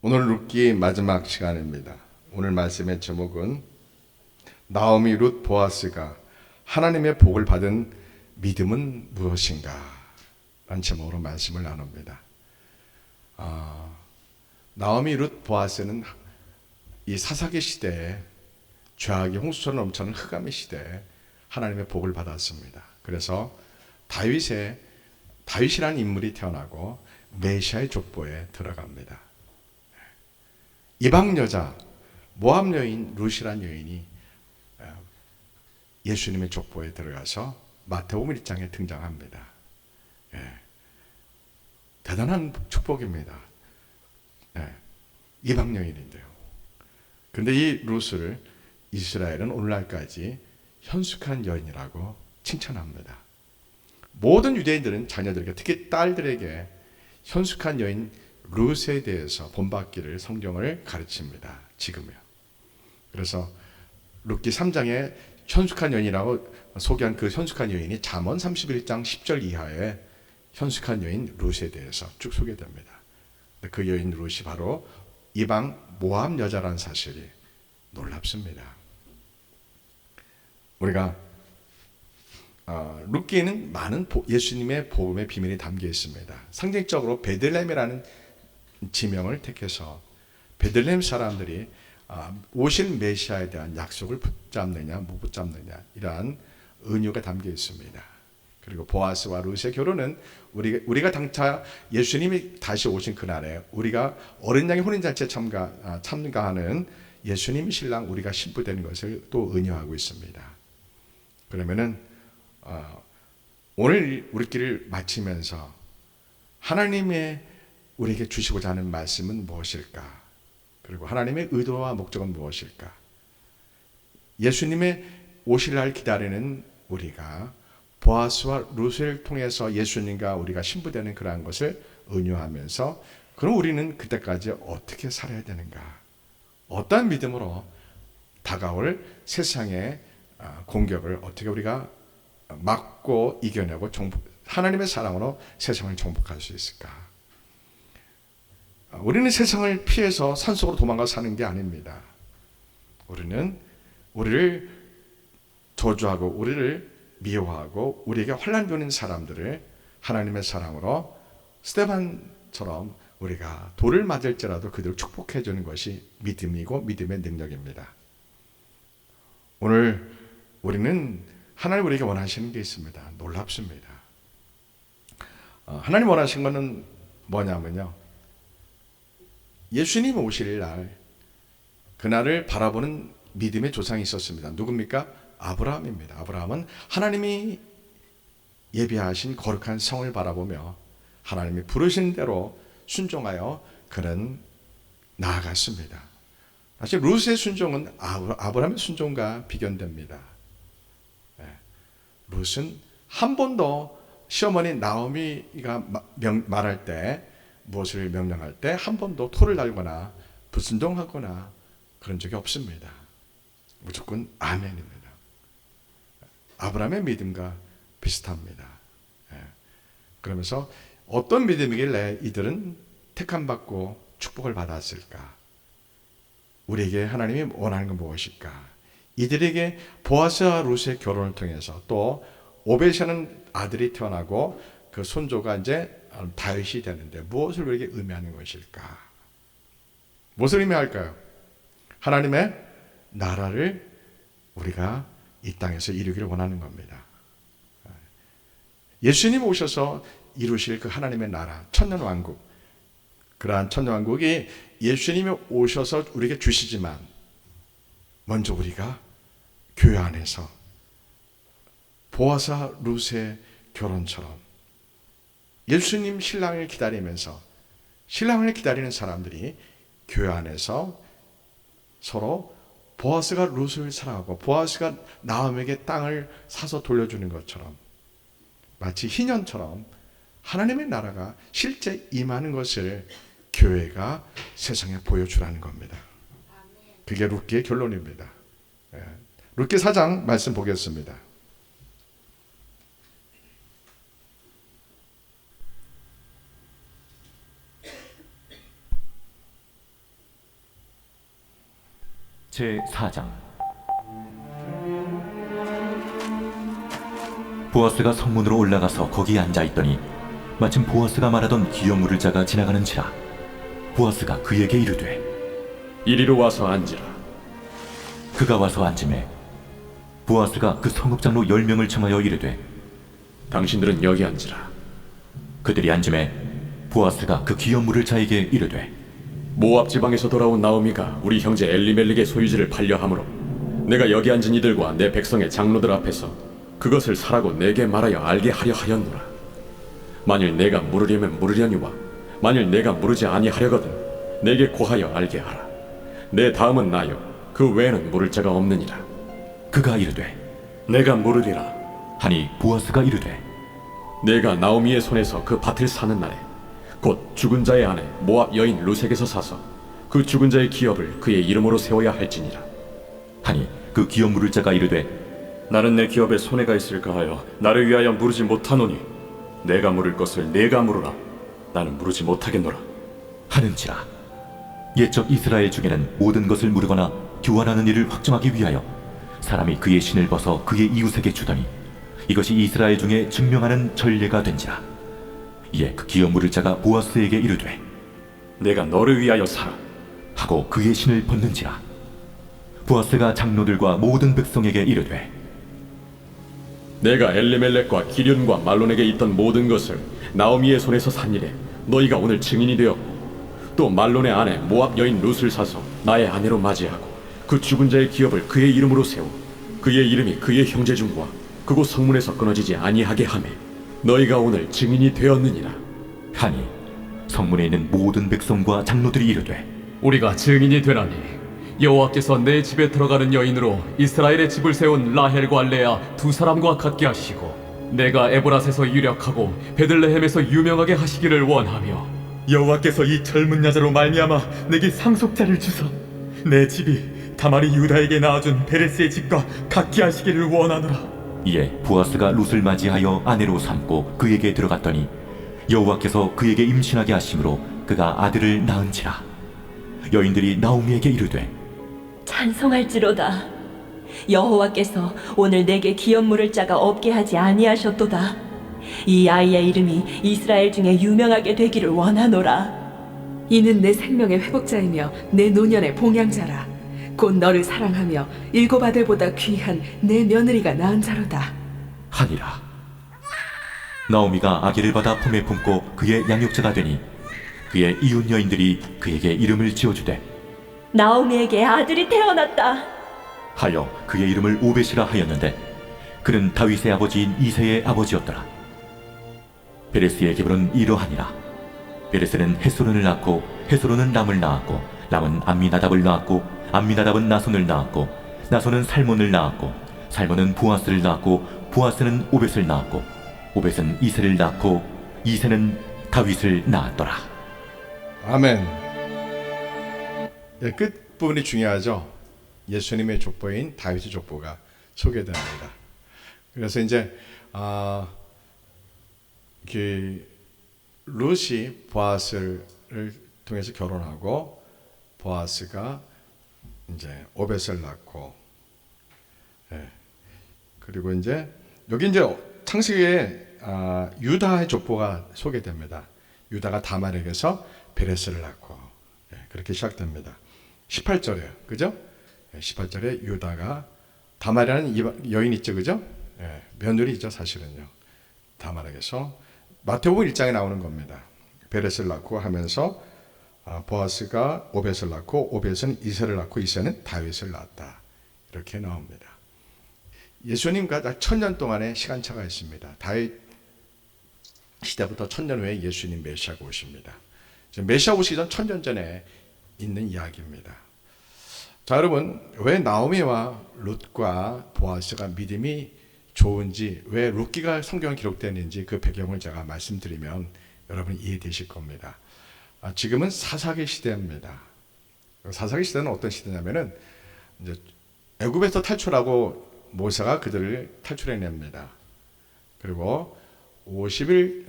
오늘 룻기 마지막 시간입니다. 오늘 말씀의 제목은 나오미 룻 보아스가 하나님의 복을 받은 믿음은 무엇인가? 라는 제목으로 말씀을 나눕니다. 나오미 룻 보아스는 이 사사기 시대에 죄악이 홍수처럼 넘쳐나는 흑암의 시대에 하나님의 복을 받았습니다. 그래서 다윗이라는 인물이 태어나고 메시아의 족보에 들어갑니다. 이방 여자 모압 여인 룻이라는 여인이 예수님의 족보에 들어가서 마태복음 1장에 등장합니다. 대단한 축복입니다. 이방 여인인데요. 그런데 이 룻을 이스라엘은 오늘날까지 현숙한 여인이라고 칭찬합니다. 모든 유대인들은 자녀들에게, 특히 딸들에게 현숙한 여인 룻에 대해서 본받기를 성경을 가르칩니다. 지금요. 그래서 룻기 3장에 현숙한 여인이라고 소개한 그 현숙한 여인이 잠언 31장 10절 이하에 현숙한 여인 룻에 대해서 쭉 소개됩니다. 그 여인 룻이 바로 이방 모압 여자라는 사실이 놀랍습니다. 우리가 룻기에는 많은 예수님의 복음의 비밀이 담겨 있습니다. 상징적으로 베들레헴이라는 지명을 택해서 베들레헴 사람들이 오실 메시아에 대한 약속을 붙잡느냐 못 붙잡느냐 이러한 은유가 담겨 있습니다. 그리고 보아스와 룻의 결혼은 우리가 당차 예수님이 다시 오신 그날에 우리가 어린 양의 혼인잔치에 참가하는 예수님 신랑 우리가 신부되는 것을 또 은유하고 있습니다. 그러면은 오늘 우리끼리를 마치면서 하나님의 우리에게 주시고자 하는 말씀은 무엇일까? 그리고 하나님의 의도와 목적은 무엇일까? 예수님의 오실 날 기다리는 우리가 보아스와 룻을 통해서 예수님과 우리가 신부되는 그러한 것을 은유하면서 그럼 우리는 그때까지 어떻게 살아야 되는가? 어떤 믿음으로 다가올 세상의 공격을 어떻게 우리가 막고 이겨내고 하나님의 사랑으로 세상을 정복할 수 있을까? 우리는 세상을 피해서 산속으로 도망가 사는 게 아닙니다. 우리는 우리를 저주하고 우리를 미워하고 우리에게 환난 주는 사람들을 하나님의 사랑으로 스데반처럼 우리가 돌을 맞을지라도 그들을 축복해 주는 것이 믿음이고 믿음의 능력입니다. 오늘 우리는 하나님 우리에게 원하시는 게 있습니다. 놀랍습니다. 하나님 원하시는 것은 뭐냐면요, 예수님 오실 날 그날을 바라보는 믿음의 조상이 있었습니다. 누굽니까? 아브라함입니다. 아브라함은 하나님이 예비하신 거룩한 성을 바라보며 하나님이 부르신 대로 순종하여 그는 나아갔습니다. 사실 룻의 순종은 아브라함의 순종과 비견됩니다. 룻은 한 번도 시어머니 나오미가 말할 때, 무엇을 명령할 때 한 번도 토를 달거나 불순종하거나 그런 적이 없습니다. 무조건 아멘입니다. 아브라함의 믿음과 비슷합니다. 그러면서 어떤 믿음이길래 이들은 택함받고 축복을 받았을까? 우리에게 하나님이 원하는 건 무엇일까? 이들에게 보아스와 룻의 결혼을 통해서 또 오벳이라는 아들이 태어나고 그 손조가 이제 다윗이 되는데 무엇을 우리에게 의미하는 것일까? 무엇을 의미할까요? 하나님의 나라를 우리가 이 땅에서 이루기를 원하는 겁니다. 예수님 오셔서 이루실 그 하나님의 나라, 천년왕국, 그러한 천년왕국이 예수님이 오셔서 우리에게 주시지만 먼저 우리가 교회 안에서 보아스와 룻의 결혼처럼 예수님 신랑을 기다리면서 신랑을 기다리는 사람들이 교회 안에서 서로 보아스가 룻을 사랑하고 보아스가 나음에게 땅을 사서 돌려주는 것처럼 마치 희년처럼 하나님의 나라가 실제 임하는 것을 교회가 세상에 보여주라는 겁니다. 그게 룻기의 결론입니다. 룻기 4장 말씀 보겠습니다. 제4장. 보아스가 성문으로 올라가서 거기에 앉아있더니 마침 보아스가 말하던 기업 물을 자가 지나가는지라. 보아스가 그에게 이르되 이리로 와서 앉으라. 그가 와서 앉으매 보아스가 그 성읍장로 10명을 청하여 이르되 당신들은 여기 앉으라. 그들이 앉으매 보아스가 그 기업 물을 자에게 이르되 모압 지방에서 돌아온 나오미가 우리 형제 엘리멜렉의 소유지를 팔려 함으로 내가 여기 앉은 이들과 내 백성의 장로들 앞에서 그것을 사라고 내게 말하여 알게 하려 하였노라. 만일 내가 물으려면 물으려니와 만일 내가 물으지 아니하려거든 내게 고하여 알게 하라. 내 다음은 나요 그 외에는 물을 자가 없느니라. 그가 이르되 내가 물으리라. 하니 보아스가 이르되 내가 나오미의 손에서 그 밭을 사는 날에 곧 죽은 자의 아내 모압 여인 루색에서 사서 그 죽은 자의 기업을 그의 이름으로 세워야 할지니라. 하니 그 기업 물을 자가 이르되 나는 내 기업에 손해가 있을까 하여 나를 위하여 물으지 못하노니 내가 물을 것을 내가 물으라. 나는 물으지 못하겠노라. 하는지라. 옛적 이스라엘 중에는 모든 것을 물으거나 교환하는 일을 확정하기 위하여 사람이 그의 신을 벗어 그의 이웃에게 주더니 이것이 이스라엘 중에 증명하는 전례가 된지라. 이에 그 기업 물을 자가 보아스에게 이르되 내가 너를 위하여 사라. 하고 그의 신을 벗는지라. 보아스가 장로들과 모든 백성에게 이르되 내가 엘리멜렉과 기륜과 말론에게 있던 모든 것을 나오미의 손에서 산 일에 너희가 오늘 증인이 되었고 또 말론의 아내 모압 여인 룻을 사서 나의 아내로 맞이하고 그 죽은 자의 기업을 그의 이름으로 세워 그의 이름이 그의 형제 중과 그곳 성문에서 끊어지지 아니하게 하매 너희가 오늘 증인이 되었느니라. 하니 성문에 있는 모든 백성과 장로들이 이르되 우리가 증인이 되나니 여호와께서 내 집에 들어가는 여인으로 이스라엘의 집을 세운 라헬과 레아 두 사람과 같게 하시고 내가 에브랏에서 유력하고 베들레헴에서 유명하게 하시기를 원하며 여호와께서 이 젊은 여자로 말미암아 내게 상속자를 주사 내 집이 다말이 유다에게 낳아준 베레스의 집과 같게 하시기를 원하노라. 이에 보아스가 룻을 맞이하여 아내로 삼고 그에게 들어갔더니 여호와께서 그에게 임신하게 하심으로 그가 아들을 낳은지라. 여인들이 나오미에게 이르되 찬송할지로다. 여호와께서 오늘 내게 기업 물을 자가 없게 하지 아니하셨도다. 이 아이의 이름이 이스라엘 중에 유명하게 되기를 원하노라. 이는 내 생명의 회복자이며 내 노년의 봉양자라. 곧 너를 사랑하며 일곱 아들보다 귀한 내 며느리가 낳은 자로다. 하니라. 나오미가 아기를 받아 품에 품고 그의 양육자가 되니 그의 이웃 여인들이 그에게 이름을 지어주되 나오미에게 아들이 태어났다 하여 그의 이름을 오벳이라 하였는데 그는 다윗의 아버지인 이새의 아버지였더라. 베레스의 계보는 이러하니라. 베레스는 헤스론을 낳고 헤스론은 람을 낳았고 람은 암미나답을 낳았고 암미나답은 나손을 낳았고 나손은 살몬을 낳았고 살몬은 보아스를 낳았고 보아스는 오벳을 낳았고 오벳은 이새를 낳고 이새는 다윗을 낳았더라. 아멘. 네, 끝부분이 중요하죠. 예수님의 족보인 다윗의 족보가 소개됩니다. 그래서 이제 룻이 보아스를 통해서 결혼하고 보아스가 이제 오벳을 낳고, 예. 그리고 이제 여기 이제 창세기에 유다의 족보가 소개됩니다. 유다가 다말에게서 베레스를 낳고, 예. 그렇게 시작됩니다. 18절에 그죠? 예. 18절에 유다가 다말이라는 여인 있죠, 그죠? 예. 며느리 있죠, 사실은요. 다말에게서 마태복음 1장에 나오는 겁니다. 베레스를 낳고 하면서 보아스가 오벳을 낳고 오벳은 이새를 낳고 이새는 다윗을 낳았다. 이렇게 나옵니다. 예수님과 약 1000년 동안의 시간차가 있습니다. 다윗 시대부터 1000년 후에 예수님 메시아가 오십니다. 메시아 오시기 전 1000년 전에 있는 이야기입니다. 자, 여러분, 왜 나오미와 룻과 보아스가 믿음이 좋은지, 왜 룻기가 성경에 기록되는지 그 배경을 제가 말씀드리면 여러분 이해되실 겁니다. 지금은 사사기 시대입니다. 사사기 시대는 어떤 시대냐면은 이제 애굽에서 탈출하고 모세가 그들을 탈출해냅니다. 그리고 50일째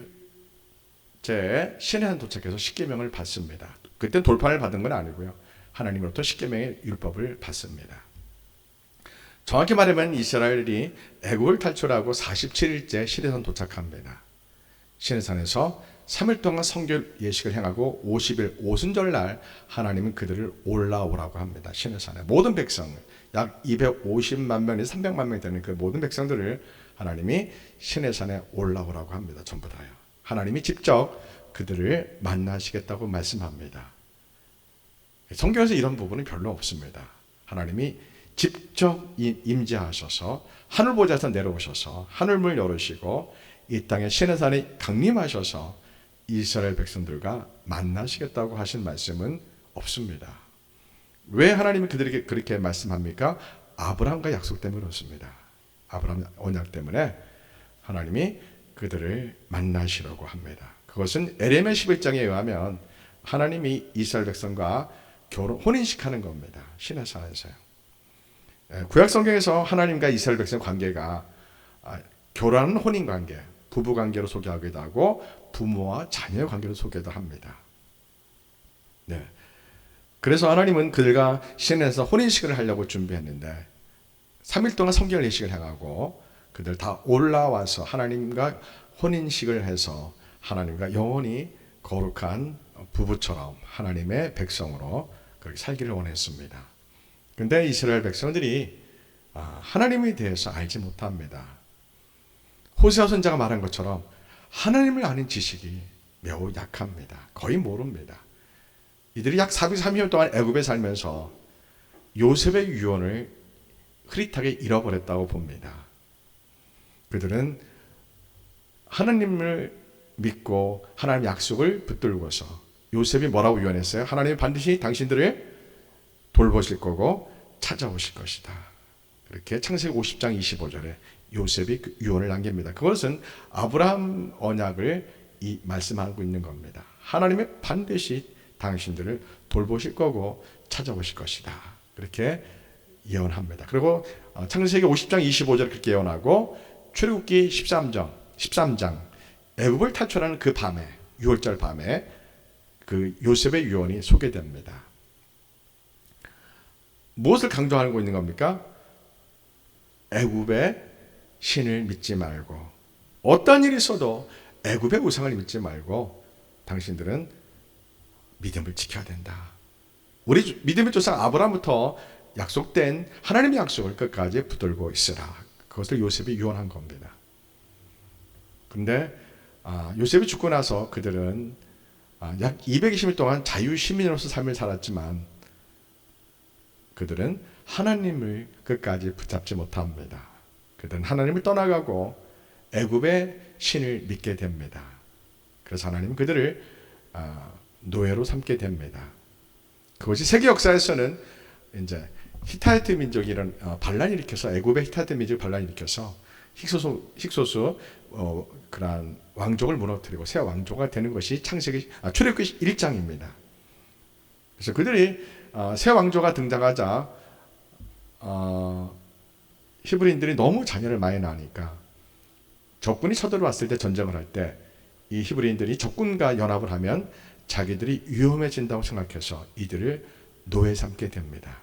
시내산 도착해서 십계명을 받습니다. 그때 돌판을 받은 건 아니고요. 하나님으로부터 십계명의 율법을 받습니다. 정확히 말하면 이스라엘이 애굽을 탈출하고 47일째 시내산 도착합니다. 시내산에서 3일 동안 성결 예식을 행하고 50일 오순절날 하나님은 그들을 올라오라고 합니다. 시내산에 모든 백성 약 250만 명에서 300만 명이 되는 그 모든 백성들을 하나님이 시내산에 올라오라고 합니다. 전부 다요. 하나님이 직접 그들을 만나시겠다고 말씀합니다. 성경에서 이런 부분은 별로 없습니다. 하나님이 직접 임재하셔서 하늘 보좌에서 내려오셔서 하늘문을 열으시고 이 땅에 시내산에 강림하셔서 이스라엘 백성들과 만나시겠다고 하신 말씀은 없습니다. 왜 하나님이 그들에게 그렇게 말씀합니까? 아브라함과 약속 때문에 그렇습니다. 아브라함 언약 때문에 하나님이 그들을 만나시려고 합니다. 그것은 에레미야 11장에 의하면 하나님이 이스라엘 백성과 혼인식하는 겁니다. 시내산에서요. 구약 성경에서 하나님과 이스라엘 백성 관계가 결혼하는 혼인 관계, 부부 관계로 소개하기도 하고 부모와 자녀의 관계로 소개도 합니다. 네. 그래서 하나님은 그들과 시내에서 혼인식을 하려고 준비했는데 3일 동안 성결 예식을 행하고 그들 다 올라와서 하나님과 혼인식을 해서 하나님과 영원히 거룩한 부부처럼 하나님의 백성으로 그렇게 살기를 원했습니다. 그런데 이스라엘 백성들이 하나님에 대해서 알지 못합니다. 호세아 선지자가 말한 것처럼 하나님을 아는 지식이 매우 약합니다. 거의 모릅니다. 이들이 약 430년 동안 애굽에 살면서 요셉의 유언을 흐릿하게 잃어버렸다고 봅니다. 그들은 하나님을 믿고 하나님의 약속을 붙들고서 요셉이 뭐라고 유언했어요? 하나님이 반드시 당신들을 돌보실 거고 찾아오실 것이다. 그렇게 창세기 50장 25절에 요셉이 그 유언을 남깁니다. 그것은 아브라함 언약을 말씀하고 있는 겁니다. 하나님이 반드시 당신들을 돌보실 거고 찾아오실 것이다. 그렇게 예언합니다. 그리고 창세기 50장 25절 그렇게 예언하고 출애굽기 13장 애굽을 탈출하는 그 밤에 6월절 밤에 그 요셉의 유언이 소개됩니다. 무엇을 강조하고 있는 겁니까? 애굽의 신을 믿지 말고 어떤 일이 있어도 애굽의 우상을 믿지 말고 당신들은 믿음을 지켜야 된다. 우리 믿음의 조상 아브라함부터 약속된 하나님의 약속을 끝까지 붙들고 있으라. 그것을 요셉이 유언한 겁니다. 그런데 요셉이 죽고 나서 그들은 약 220일 동안 자유시민으로서 삶을 살았지만 그들은 하나님을 끝까지 붙잡지 못합니다. 그들은 하나님을 떠나가고 애굽의 신을 믿게 됩니다. 그래서 하나님은 그들을 노예로 삼게 됩니다. 그것이 세계 역사에서는 이제 히타이트 민족이 이런 반란을 일으켜서 애굽의 히타이트 민족이 반란을 일으켜서 힉소스 그러한 왕족을 무너뜨리고 새 왕조가 되는 것이 출애굽기 1장입니다. 그래서 그들이 새 왕조가 등장하자 히브리인들이 너무 자녀를 많이 낳으니까 적군이 쳐들어왔을 때 전쟁을 할 때 이 히브리인들이 적군과 연합을 하면 자기들이 위험해진다고 생각해서 이들을 노예 삼게 됩니다.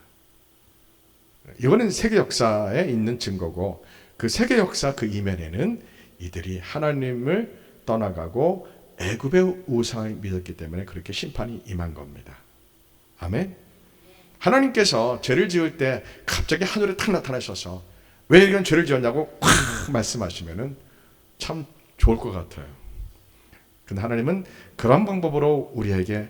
이거는 세계 역사에 있는 증거고 그 세계 역사 그 이면에는 이들이 하나님을 떠나가고 애굽의 우상을 믿었기 때문에 그렇게 심판이 임한 겁니다. 아멘. 하나님께서 죄를 지을 때 갑자기 하늘에 탁 나타나셔서 왜 이런 죄를 지었냐고 콱 말씀하시면은 참 좋을 것 같아요. 근데 하나님은 그런 방법으로 우리에게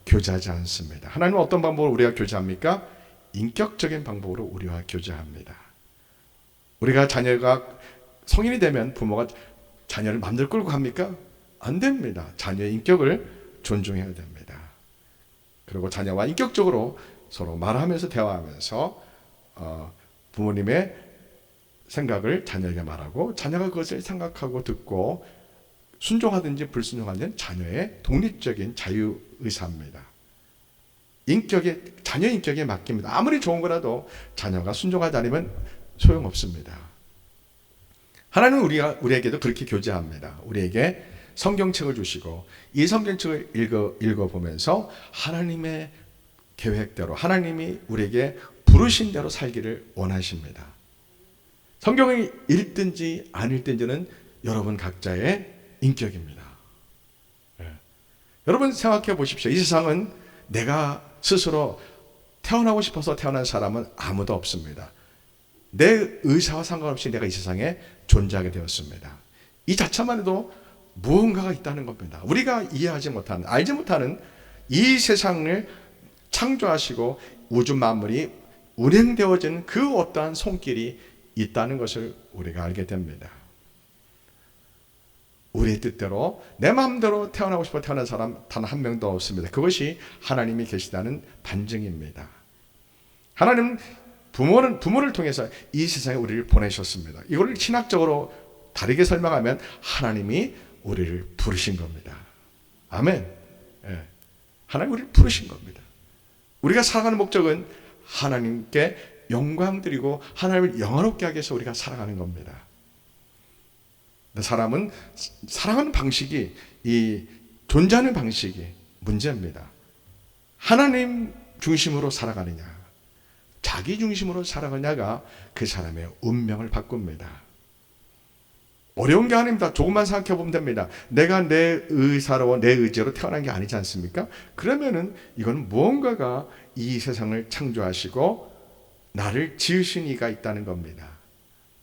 교제하지 않습니다. 하나님은 어떤 방법으로 우리가 교제합니까? 인격적인 방법으로 우리와 교제합니다. 우리가 자녀가 성인이 되면 부모가 자녀를 마음대로 끌고 갑니까? 안 됩니다. 자녀의 인격을 존중해야 됩니다. 그리고 자녀와 인격적으로 서로 말하면서 대화하면서 부모님의 생각을 자녀에게 말하고 자녀가 그것을 생각하고 듣고 순종하든지 불순종하든지 자녀의 독립적인 자유의사입니다. 자녀 인격에 맡깁니다. 아무리 좋은 거라도 자녀가 순종하지 않으면 소용없습니다. 하나님은 우리에게도 그렇게 교제합니다. 우리에게 성경책을 주시고 이 성경책을 읽어보면서 하나님의 계획대로 하나님이 우리에게 부르신 대로 살기를 원하십니다. 성경을 읽든지 안 읽든지는 여러분 각자의 인격입니다. 여러분 생각해 보십시오. 이 세상은 내가 스스로 태어나고 싶어서 태어난 사람은 아무도 없습니다. 내 의사와 상관없이 내가 이 세상에 존재하게 되었습니다. 이 자체만 해도 무언가가 있다는 겁니다. 우리가 이해하지 못하는, 알지 못하는 이 세상을 창조하시고 우주 만물이 운행되어진 그 어떠한 손길이 있다는 것을 우리가 알게 됩니다. 우리의 뜻대로 내 마음대로 태어나고 싶어 태어난 사람 단 한 명도 없습니다. 그것이 하나님이 계시다는 반증입니다. 하나님은 부모를 통해서 이 세상에 우리를 보내셨습니다. 이걸 신학적으로 다르게 설명하면 하나님이 우리를 부르신 겁니다. 아멘. 예. 하나님 우리를 부르신 겁니다. 우리가 살아가는 목적은 하나님께 영광 드리고 하나님을 영화롭게 하기 위해서 우리가 살아가는 겁니다. 사람은 살아가는 방식이, 이 존재하는 방식이 문제입니다. 하나님 중심으로 살아가느냐, 자기 중심으로 살아가냐가 그 사람의 운명을 바꿉니다. 어려운 게 아닙니다. 조금만 생각해 보면 됩니다. 내가 내 의사로, 내 의지로 태어난 게 아니지 않습니까? 그러면은 이건 무언가가 이 세상을 창조하시고 나를 지으신 이가 있다는 겁니다.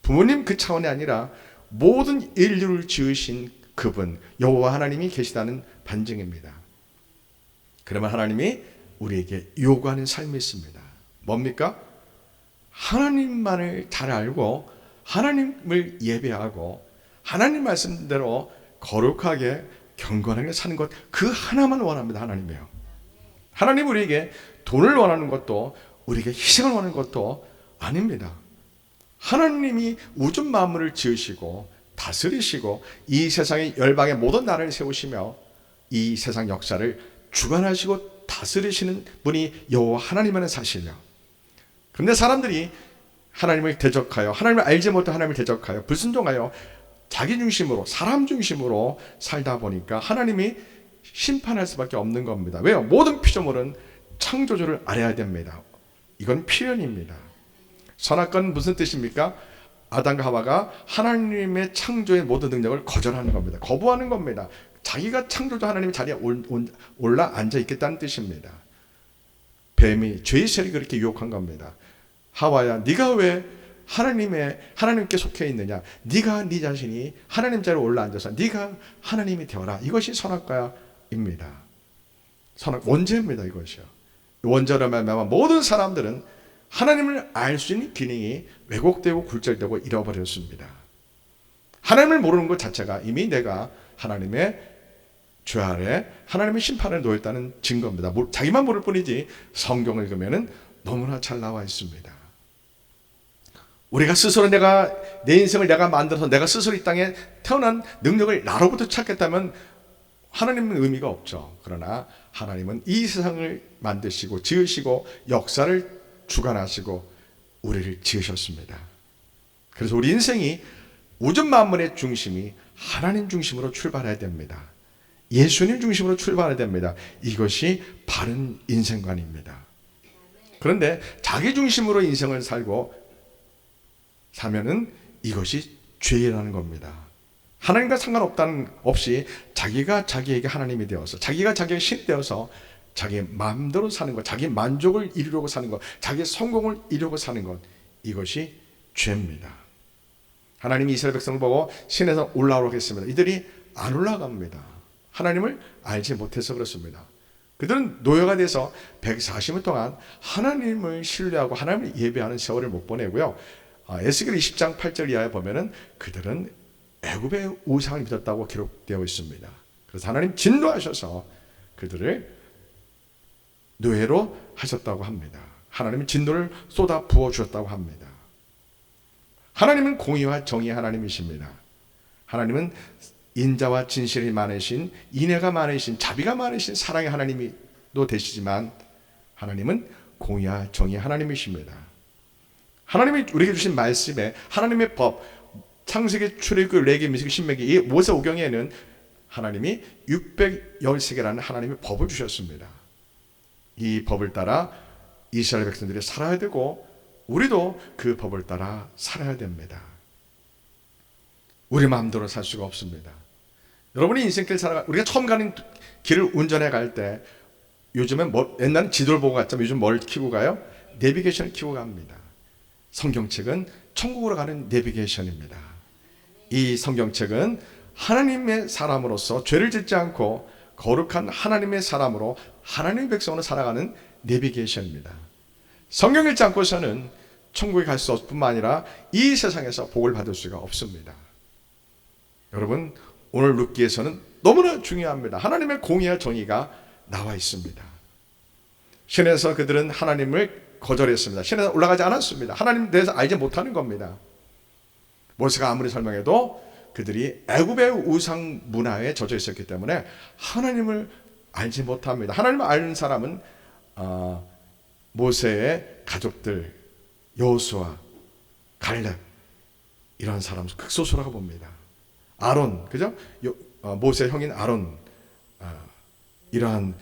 부모님 그 차원이 아니라 모든 인류를 지으신 그분, 여호와 하나님이 계시다는 반증입니다. 그러면 하나님이 우리에게 요구하는 삶이 있습니다. 뭡니까? 하나님만을 잘 알고 하나님을 예배하고 하나님 말씀대로 거룩하게 경건하게 사는 것, 그 하나만 원합니다. 하나님이요. 하나님 우리에게 돈을 원하는 것도 우리에게 희생을 원하는 것도 아닙니다. 하나님이 우주 만물을 지으시고 다스리시고 이 세상의 열방의 모든 나라를 세우시며 이 세상 역사를 주관하시고 다스리시는 분이 여호와 하나님만의 사실이요. 그런데 사람들이 하나님을 대적하여, 하나님을 알지 못해 하나님을 대적하여 불순종하여 자기 중심으로, 사람 중심으로 살다 보니까 하나님이 심판할 수밖에 없는 겁니다. 왜요? 모든 피조물은 창조주를 알아야 됩니다. 이건 필연입니다. 선악과는 무슨 뜻입니까? 아담과 하와가 하나님의 창조의 모든 능력을 거절하는 겁니다. 거부하는 겁니다. 자기가 창조주 하나님의 자리에 올라 앉아 있겠다는 뜻입니다. 뱀이, 죄의 세력이 그렇게 유혹한 겁니다. 하와야, 네가 왜 하나님께 속해 있느냐? 네가 네 자신이 하나님 자리에 올라 앉아서 네가 하나님이 되어라. 이것이 선악과입니다. 원죄입니다. 이것이요. 원죄로 말미암아 모든 사람들은 하나님을 알 수 있는 기능이 왜곡되고 굴절되고 잃어버렸습니다. 하나님을 모르는 것 자체가 이미 내가 하나님의 죄 아래 하나님의 심판에 놓였다는 증거입니다. 자기만 모를 뿐이지 성경을 읽으면 너무나 잘 나와 있습니다. 우리가 스스로 내 인생을 내가 만들어서 내가 스스로 이 땅에 태어난 능력을 나로부터 찾겠다면 하나님은 의미가 없죠. 그러나 하나님은 이 세상을 만드시고 지으시고 역사를 주관하시고 우리를 지으셨습니다. 그래서 우리 인생이 우주 만물의 중심이 하나님 중심으로 출발해야 됩니다. 예수님 중심으로 출발해야 됩니다. 이것이 바른 인생관입니다. 그런데 자기 중심으로 인생을 사면은 이것이 죄라는 겁니다. 하나님과 상관없다는 없이 자기가 자기에게 하나님이 되어서, 자기가 자기의 신이 되어서 자기 마음대로 사는 것, 자기 만족을 이루려고 사는 것, 자기 성공을 이루려고 사는 것, 이것이 죄입니다. 하나님이 이스라엘 백성을 보고 신에서 올라오라고 했습니다. 이들이 안 올라갑니다. 하나님을 알지 못해서 그렇습니다. 그들은 노예가 돼서 140년 동안 하나님을 신뢰하고 하나님을 예배하는 세월을 못 보내고요. 에스겔 20장 8절 이하에 보면은 그들은 애굽의 우상을 믿었다고 기록되어 있습니다. 그래서 하나님 진노하셔서 그들을 노예로 하셨다고 합니다. 하나님은 진노를 쏟아 부어 주셨다고 합니다. 하나님은 공의와 정의의 하나님이십니다. 하나님은 인자와 진실이 많으신, 인애가 많으신, 자비가 많으신 사랑의 하나님도 되시지만 하나님은 공의와 정의의 하나님이십니다. 하나님이 우리에게 주신 말씀에 하나님의 법, 창세기, 출애굽, 레위기, 민수기, 신명기, 이 모세오경에는 하나님이 613개라는 하나님의 법을 주셨습니다. 이 법을 따라 이스라엘 백성들이 살아야 되고 우리도 그 법을 따라 살아야 됩니다. 우리 마음대로 살 수가 없습니다. 여러분이 인생길 살아가 우리가 처음 가는 길을 운전해 갈 때 요즘엔 옛날엔 지도를 보고 갔지만 요즘 뭘 키고 가요? 내비게이션을 키고 갑니다. 성경책은 천국으로 가는 내비게이션입니다. 이 성경책은 하나님의 사람으로서 죄를 짓지 않고 거룩한 하나님의 사람으로 하나님의 백성으로 살아가는 내비게이션입니다. 성경 읽지 않고서는 천국에 갈 수 없을 뿐만 아니라 이 세상에서 복을 받을 수가 없습니다. 여러분, 오늘 룻기에서는 너무나 중요합니다. 하나님의 공의와 정의가 나와 있습니다. 시내에서 그들은 하나님을 거절했습니다. 시내에 올라가지 않았습니다. 하나님 대해서 알지 못하는 겁니다. 모세가 아무리 설명해도 그들이 애굽의 우상 문화에 젖어 있었기 때문에 하나님을 알지 못합니다. 하나님을 아는 사람은 모세의 가족들, 여호수아, 갈렙 이런 사람 극소수라고 봅니다. 아론, 그죠? 모세 형인 아론, 이러한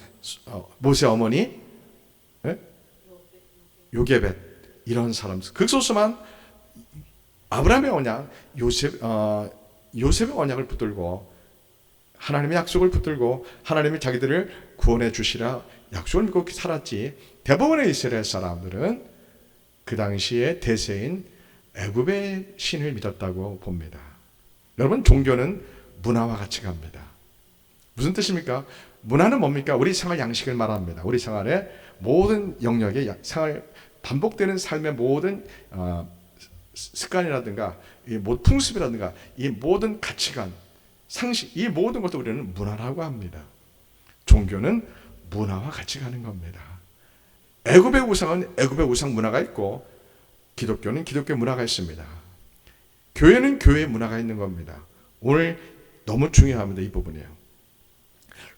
모세 어머니 요게벳 이런 사람 극소수만 아브라함의 언약, 요셉의 언약을 붙들고 하나님의 약속을 붙들고 하나님이 자기들을 구원해 주시라 약속을 믿고 살았지. 대부분의 이스라엘 사람들은 그 당시에 대세인 애굽의 신을 믿었다고 봅니다. 여러분, 종교는 문화와 같이 갑니다. 무슨 뜻입니까? 문화는 뭡니까? 우리 생활 양식을 말합니다. 우리 생활의 모든 영역의 생활 반복되는 삶의 모든 습관이라든가 이 풍습이라든가 이 모든 가치관, 상식, 이 모든 것도 우리는 문화라고 합니다. 종교는 문화와 같이 가는 겁니다. 애굽의 우상은 애굽의 우상 문화가 있고 기독교는 기독교 문화가 있습니다. 교회는 교회의 문화가 있는 겁니다. 오늘 너무 중요합니다. 이 부분이에요.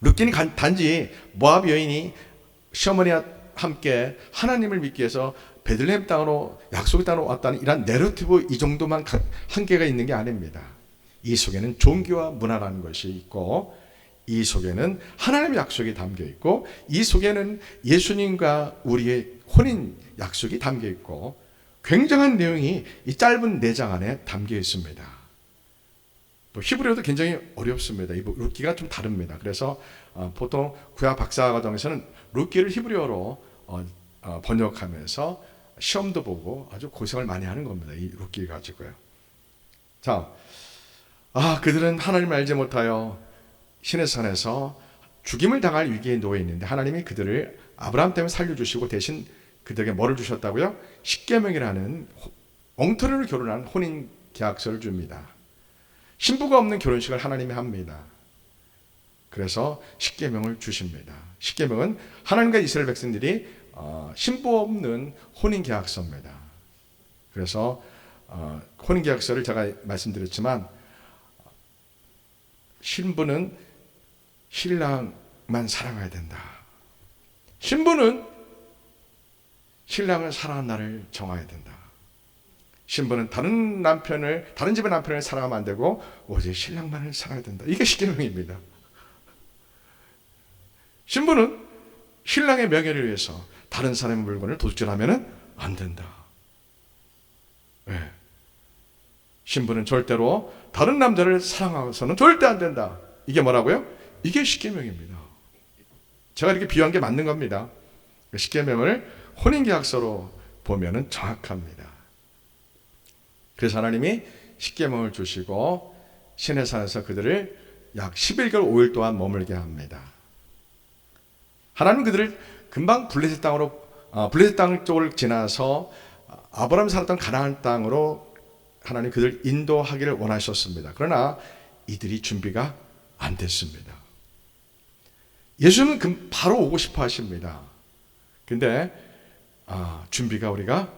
룻기는 단지 모압 여인이 시어머니와 함께 하나님을 믿기 위해서 베들레헴 땅으로 약속의 땅으로 왔다는 이런 내러티브 이 정도만 한계가 있는 게 아닙니다. 이 속에는 종교와 문화라는 것이 있고 이 속에는 하나님의 약속이 담겨 있고 이 속에는 예수님과 우리의 혼인 약속이 담겨 있고 굉장한 내용이 이 짧은 4장 안에 담겨 있습니다. 또 히브리어도 굉장히 어렵습니다. 이 룻기가 좀 다릅니다. 그래서 보통 구약 박사 과정에서는 룻기를 히브리어로 번역하면서 시험도 보고 아주 고생을 많이 하는 겁니다. 이 룻기 가지고요. 자, 그들은 하나님을 알지 못하여 신의 산에서 죽임을 당할 위기에 놓여 있는데 하나님이 그들을 아브라함 때문에 살려주시고 대신 그들에게 뭐를 주셨다고요? 십계명이라는 엉터리로 결혼한 혼인 계약서를 줍니다. 신부가 없는 결혼식을 하나님이 합니다. 그래서 십계명을 주십니다. 십계명은 하나님과 이스라엘 백성들이 신부 없는 혼인 계약서입니다. 그래서 혼인 계약서를 제가 말씀드렸지만 신부는 신랑만 사랑해야 된다. 신부는 신랑을 사랑하는 날을 정해야 된다. 신부는 다른 집의 남편을 사랑하면 안 되고 오직 신랑만을 사랑해야 된다. 이게 십계명입니다. 신부는 신랑의 명예를 위해서 다른 사람의 물건을 도둑질하면 안 된다. 네. 신부는 절대로 다른 남자를 사랑하고서는 절대 안 된다. 이게 뭐라고요? 이게 십계명입니다. 제가 이렇게 비유한 게 맞는 겁니다. 십계명을 혼인계약서로 보면은 정확합니다. 그래서 하나님이 십계명을 주시고 시내산에서 그들을 약 11개월 5일 동안 머물게 합니다. 하나님은 그들을 금방 블레셋 땅 쪽을 지나서 아브라함이 살았던 가나안 땅으로 하나님 그들 인도하기를 원하셨습니다. 그러나 이들이 준비가 안 됐습니다. 예수님은 바로 오고 싶어 하십니다. 근데 준비가 우리가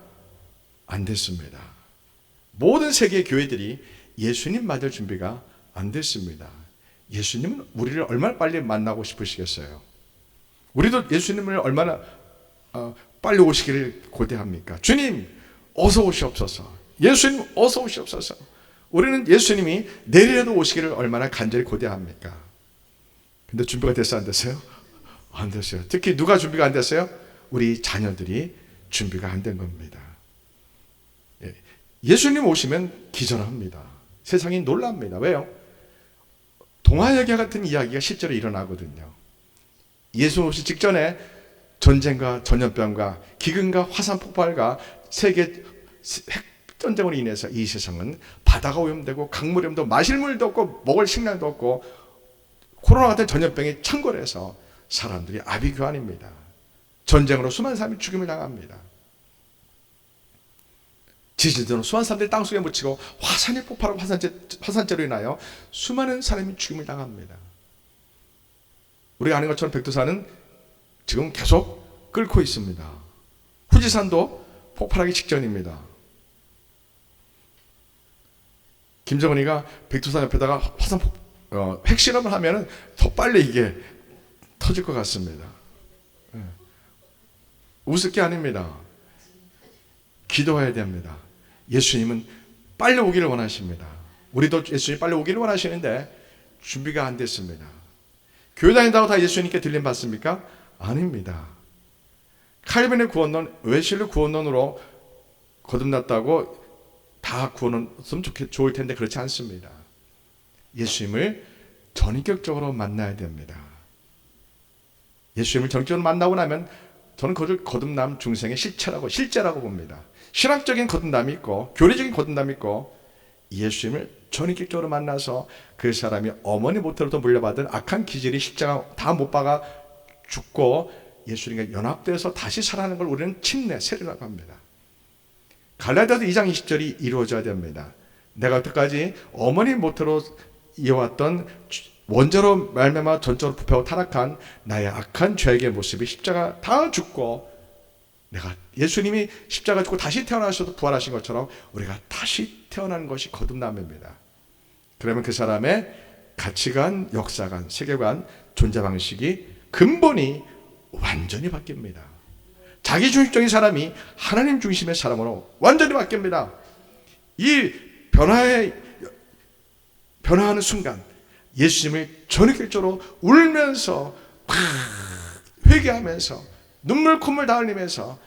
안 됐습니다. 모든 세계 교회들이 예수님 맞을 준비가 안 됐습니다. 예수님은 우리를 얼마나 빨리 만나고 싶으시겠어요? 우리도 예수님을 얼마나 빨리 오시기를 고대합니까? 주님 어서 오시옵소서. 예수님 어서 오시옵소서. 우리는 예수님이 내일에도 오시기를 얼마나 간절히 고대합니까? 근데 준비가 됐어 안 됐어요? 안 됐어요. 특히 누가 준비가 안 됐어요? 우리 자녀들이 준비가 안 된 겁니다. 예수님 오시면 기절합니다. 세상이 놀랍니다. 왜요? 동화역과 같은 이야기가 실제로 일어나거든요. 예수 오시 직전에 전쟁과 전염병과 기근과 화산 폭발과 세계 핵전쟁으로 인해서 이 세상은 바다가 오염되고 강물이 오염되고 마실 물도 없고 먹을 식량도 없고 코로나 같은 전염병이 창궐해서 사람들이 아비규환입니다. 전쟁으로 수많은 사람이 죽임을 당합니다. 지진으로 수많은 사람들이 땅속에 묻히고 화산이 폭발하고 화산재로 인하여 수많은 사람이 죽임을 당합니다. 우리가 아는 것처럼 백두산은 지금 계속 끓고 있습니다. 후지산도 폭발하기 직전입니다. 김정은이가 백두산 옆에다가 핵실험을 하면 더 빨리 이게 터질 것 같습니다. 웃을 게 아닙니다. 기도해야 됩니다. 예수님은 빨리 오기를 원하십니다. 우리도 예수님 빨리 오기를 원하시는데 준비가 안 됐습니다. 교회 다닌다고 다 예수님께 들림 받습니까? 아닙니다. 칼빈의 구원론, 웨슬리 구원론으로 거듭났다고 다 구원했으면 좋을 텐데 그렇지 않습니다. 예수님을 전인격적으로 만나야 됩니다. 예수님을 전격적으로 만나고 나면 저는 그것을 거듭남 중생의 실제라고 봅니다. 신학적인 거듭남이 있고 교리적인 거듭남이 있고 예수님을 전인격적으로 만나서 그 사람이 어머니 모태로부터 물려받은 악한 기질이 십자가 다 못 박아 죽고 예수님과 연합돼서 다시 살아나는 걸 우리는 침례, 세례라고 합니다. 갈라디아서 2장 20절이 이루어져야 됩니다. 내가 여태까지 어머니 모태로 이어왔던 원죄로 말미암아 전적으로 부패하고 타락한 나의 악한 죄악의 모습이 십자가 다 죽고 내가 예수님이 십자가 죽고 다시 태어나셔도 부활하신 것처럼 우리가 다시 태어나는 것이 거듭남입니다. 그러면 그 사람의 가치관, 역사관, 세계관, 존재 방식이 근본이 완전히 바뀝니다. 자기 중심적인 사람이 하나님 중심의 사람으로 완전히 바뀝니다. 이 변화하는 순간 예수님을 전격적으로 울면서 회개하면서 눈물 콧물 다 흘리면서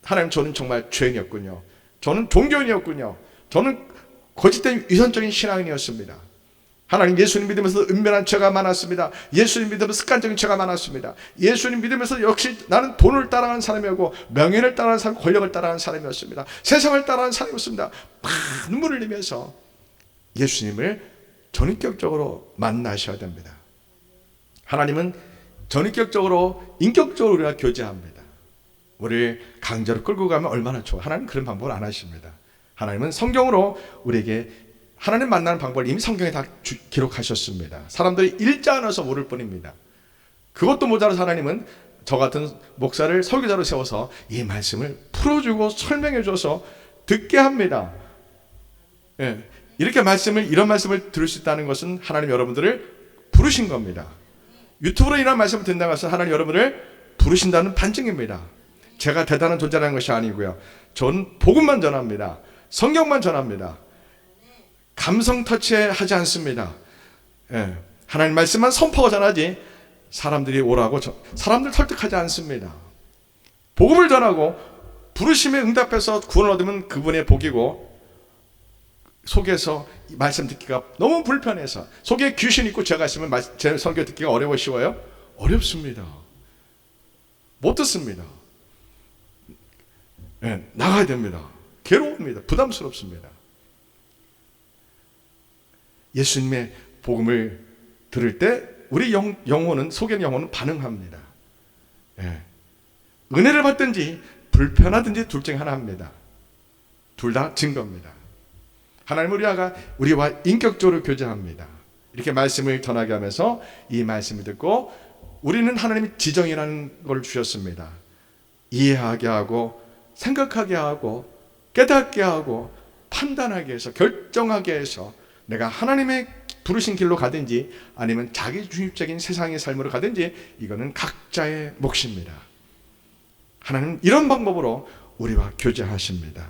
하나님, 저는 정말 죄인이었군요. 저는 종교인이었군요. 저는 거짓된 위선적인 신앙인이었습니다. 하나님, 예수님 믿으면서 은밀한 죄가 많았습니다. 예수님 믿으면서 습관적인 죄가 많았습니다. 예수님 믿으면서 역시 나는 돈을 따라가는 사람이었고 명예를 따라가는 사람, 권력을 따라가는 사람이었습니다. 세상을 따라가는 사람이었습니다. 눈물을 흘리면서 예수님을 전인격적으로 만나셔야 됩니다. 하나님은 전인격적으로, 인격적으로 우리가 교제합니다. 우리를 강제로 끌고 가면 얼마나 좋아. 하나님은 그런 방법을 안 하십니다. 하나님은 성경으로 우리에게 하나님 만나는 방법을 이미 성경에 다 기록하셨습니다. 사람들이 읽지 않아서 모를 뿐입니다. 그것도 모자라서 하나님은 저 같은 목사를 설교자로 세워서 이 말씀을 풀어주고 설명해줘서 듣게 합니다. 예, 이렇게 이런 말씀을 들을 수 있다는 것은 하나님 여러분들을 부르신 겁니다. 유튜브로 이런 말씀을 듣는다는 것은 하나님 여러분을 부르신다는 반증입니다. 제가 대단한 존재라는 것이 아니고요. 저는 복음만 전합니다. 성경만 전합니다. 감성 터치하지 않습니다. 예, 하나님 말씀만 선포하고 전하지 사람들이 오라고 사람들 설득하지 않습니다. 복음을 전하고 부르심에 응답해서 구원을 얻으면 그분의 복이고, 속에서 말씀 듣기가 너무 불편해서 속에 귀신 있고 죄가 있으면 제 설교 듣기가 쉬워요? 어렵습니다. 못 듣습니다. 예, 나가야 됩니다. 괴로웁니다. 부담스럽습니다. 예수님의 복음을 들을 때 우리 영혼은, 속에 있는 영혼은 반응합니다. 예. 은혜를 받든지 불편하든지 둘 중에 하나입니다. 둘 다 증거입니다. 하나님은 우리와 인격적으로 교제합니다. 이렇게 말씀을 전하게 하면서 이 말씀을 듣고 우리는 하나님의 지정이라는 걸 주셨습니다. 이해하게 하고 생각하게 하고 깨닫게 하고 판단하게 해서 결정하게 해서 내가 하나님의 부르신 길로 가든지 아니면 자기 중심적인 세상의 삶으로 가든지 이거는 각자의 몫입니다. 하나님은 이런 방법으로 우리와 교제하십니다.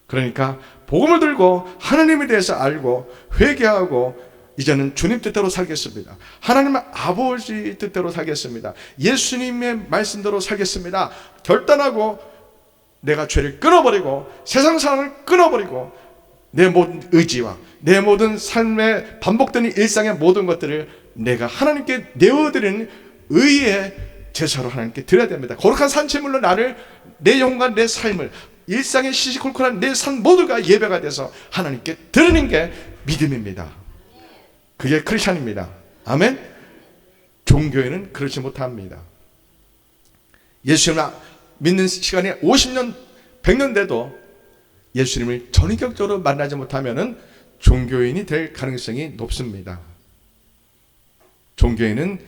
그러니까 복음을 들고 하나님에 대해서 알고 회개하고 이제는 주님 뜻대로 살겠습니다. 하나님 아버지 뜻대로 살겠습니다. 예수님의 말씀대로 살겠습니다. 결단하고 내가 죄를 끊어버리고 세상 사랑을 끊어버리고 내 모든 의지와 내 모든 삶의 반복되는 일상의 모든 것들을 내가 하나님께 내어드리는 의의 제사로 하나님께 드려야 됩니다. 거룩한 산채물로 나를, 내 영혼과 내 삶을, 일상의 시시콜콜한 내 삶 모두가 예배가 돼서 하나님께 드리는 게 믿음입니다. 그게 크리스찬입니다. 아멘. 종교에는 그렇지 못합니다. 예수님을 믿는 시간이 50년, 100년 돼도 예수님을 전인격적으로 만나지 못하면 종교인이 될 가능성이 높습니다. 종교인은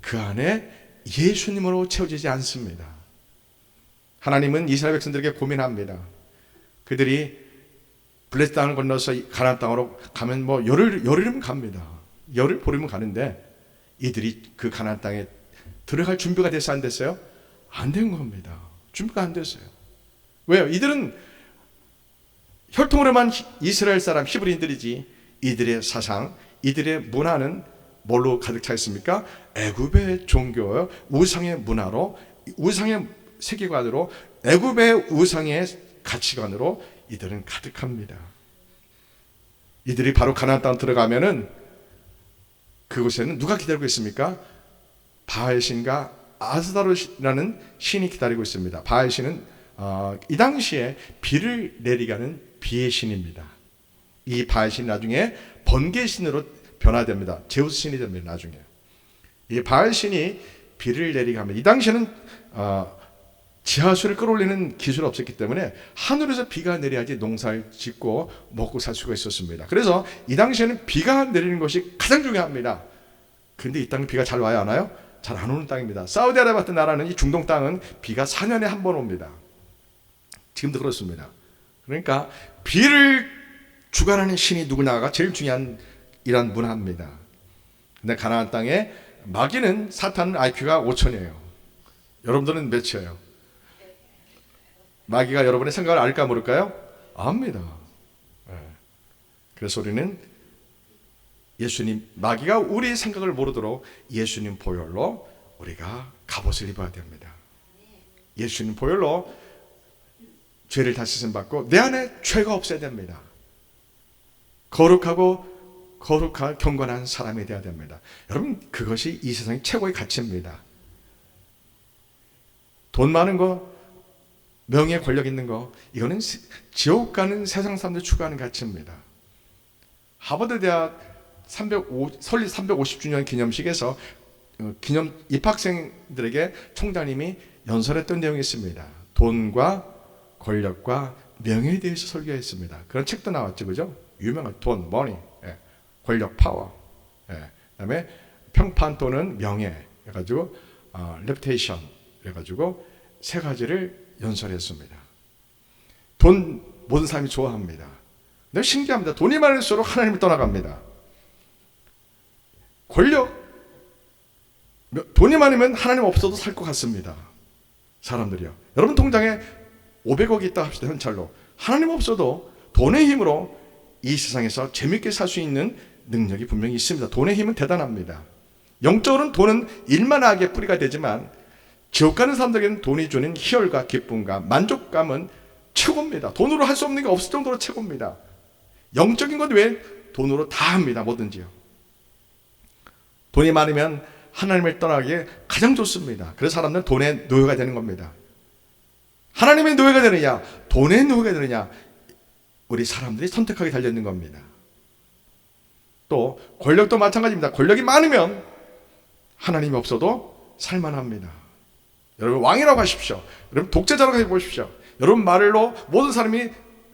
그 안에 예수님으로 채워지지 않습니다. 하나님은 이스라엘 백성들에게 고민합니다. 그들이 블레셋 땅을 건너서 가나안 땅으로 가면 뭐 열흘이면 갑니다. 열흘 보름은 가는데 이들이 그 가나안 땅에 들어갈 준비가 됐어요? 안 됐어요? 안 된 겁니다. 준비가 안 됐어요. 왜요? 이들은 혈통으로만 이스라엘 사람 히브리인들이지 이들의 사상, 이들의 문화는 뭘로 가득 차 있습니까? 애굽의 종교, 우상의 문화로, 우상의 세계관으로, 애굽의 우상의 가치관으로 이들은 가득합니다. 이들이 바로 가나안 땅 들어가면은 그곳에는 누가 기다리고 있습니까? 바알신과 아스다롯이라는 신이 기다리고 있습니다. 바알신은 이 당시에 비를 내리가는 비의 신입니다. 이 바알신이 나중에 번개신으로 변화됩니다. 제우스 신이 됩니다. 나중에 이 바알신이 비를 내리가면, 이 당시에는 지하수를 끌어올리는 기술이 없었기 때문에 하늘에서 비가 내려야지 농사를 짓고 먹고 살 수가 있었습니다. 그래서 이 당시에는 비가 내리는 것이 가장 중요합니다. 그런데 이 땅은 비가 잘 와요, 안 와요? 잘 안 오는 땅입니다. 사우디아라비아 같은 나라는, 이 중동 땅은 비가 4년에 한 번 옵니다. 지금도 그렇습니다. 그러니까 비를 주관하는 신이 누구냐가 제일 중요한 이란 문화입니다. 근데 가나안 땅에 마귀는, 사탄은 IQ가 5천이에요. 여러분들은 몇이에요? 마귀가 여러분의 생각을 알까 모를까요? 압니다. 그래서 우리는 예수님, 마귀가 우리의 생각을 모르도록 예수님 보혈로 우리가 갑옷을 입어야 됩니다. 예수님 보혈로 죄를 다 씻음 받고 내 안에 죄가 없어야 됩니다. 거룩하고 거룩한 경건한 사람이 되어야 됩니다. 여러분, 그것이 이 세상의 최고의 가치입니다. 돈 많은 거, 명예, 권력 있는 거, 이거는 지옥 가는 세상 사람들 추구하는 가치입니다. 하버드 대학 설립 350주년 기념식에서 기념 입학생들에게 총장님이 연설했던 내용이 있습니다. 돈과 권력과 명예에 대해서 설교했습니다. 그런 책도 나왔죠, 그죠? 유명한 돈, 머니, 권력, 파워, 그다음에 평판 또는 명예, 해가지고 레퓨테이션, 그래가지고 세 가지를 연설했습니다. 돈 모든 사람이 좋아합니다. 근데 신기합니다. 돈이 많을수록 하나님을 떠나갑니다. 권력, 돈이 많으면 하나님 없어도 살 것 같습니다. 사람들이요. 여러분 통장에 500억이 있다 합시다. 현찰로. 하나님 없어도 돈의 힘으로 이 세상에서 재밌게 살 수 있는 능력이 분명히 있습니다. 돈의 힘은 대단합니다. 영적으로는 돈은 일만하게 뿌리가 되지만 지옥 가는 사람들에게는 돈이 주는 희열과 기쁨과 만족감은 최고입니다. 돈으로 할 수 없는 게 없을 정도로 최고입니다. 영적인 것 외에 돈으로 다 합니다. 뭐든지요. 돈이 많으면 하나님을 떠나기에 가장 좋습니다. 그래서 사람들은 돈의 노예가 되는 겁니다. 하나님의 노예가 되느냐, 돈의 노예가 되느냐, 우리 사람들이 선택하게 달려있는 겁니다. 또 권력도 마찬가지입니다. 권력이 많으면 하나님이 없어도 살만합니다. 여러분 왕이라고 하십시오. 여러분 독재자라고 해보십시오. 여러분 말로 모든 사람이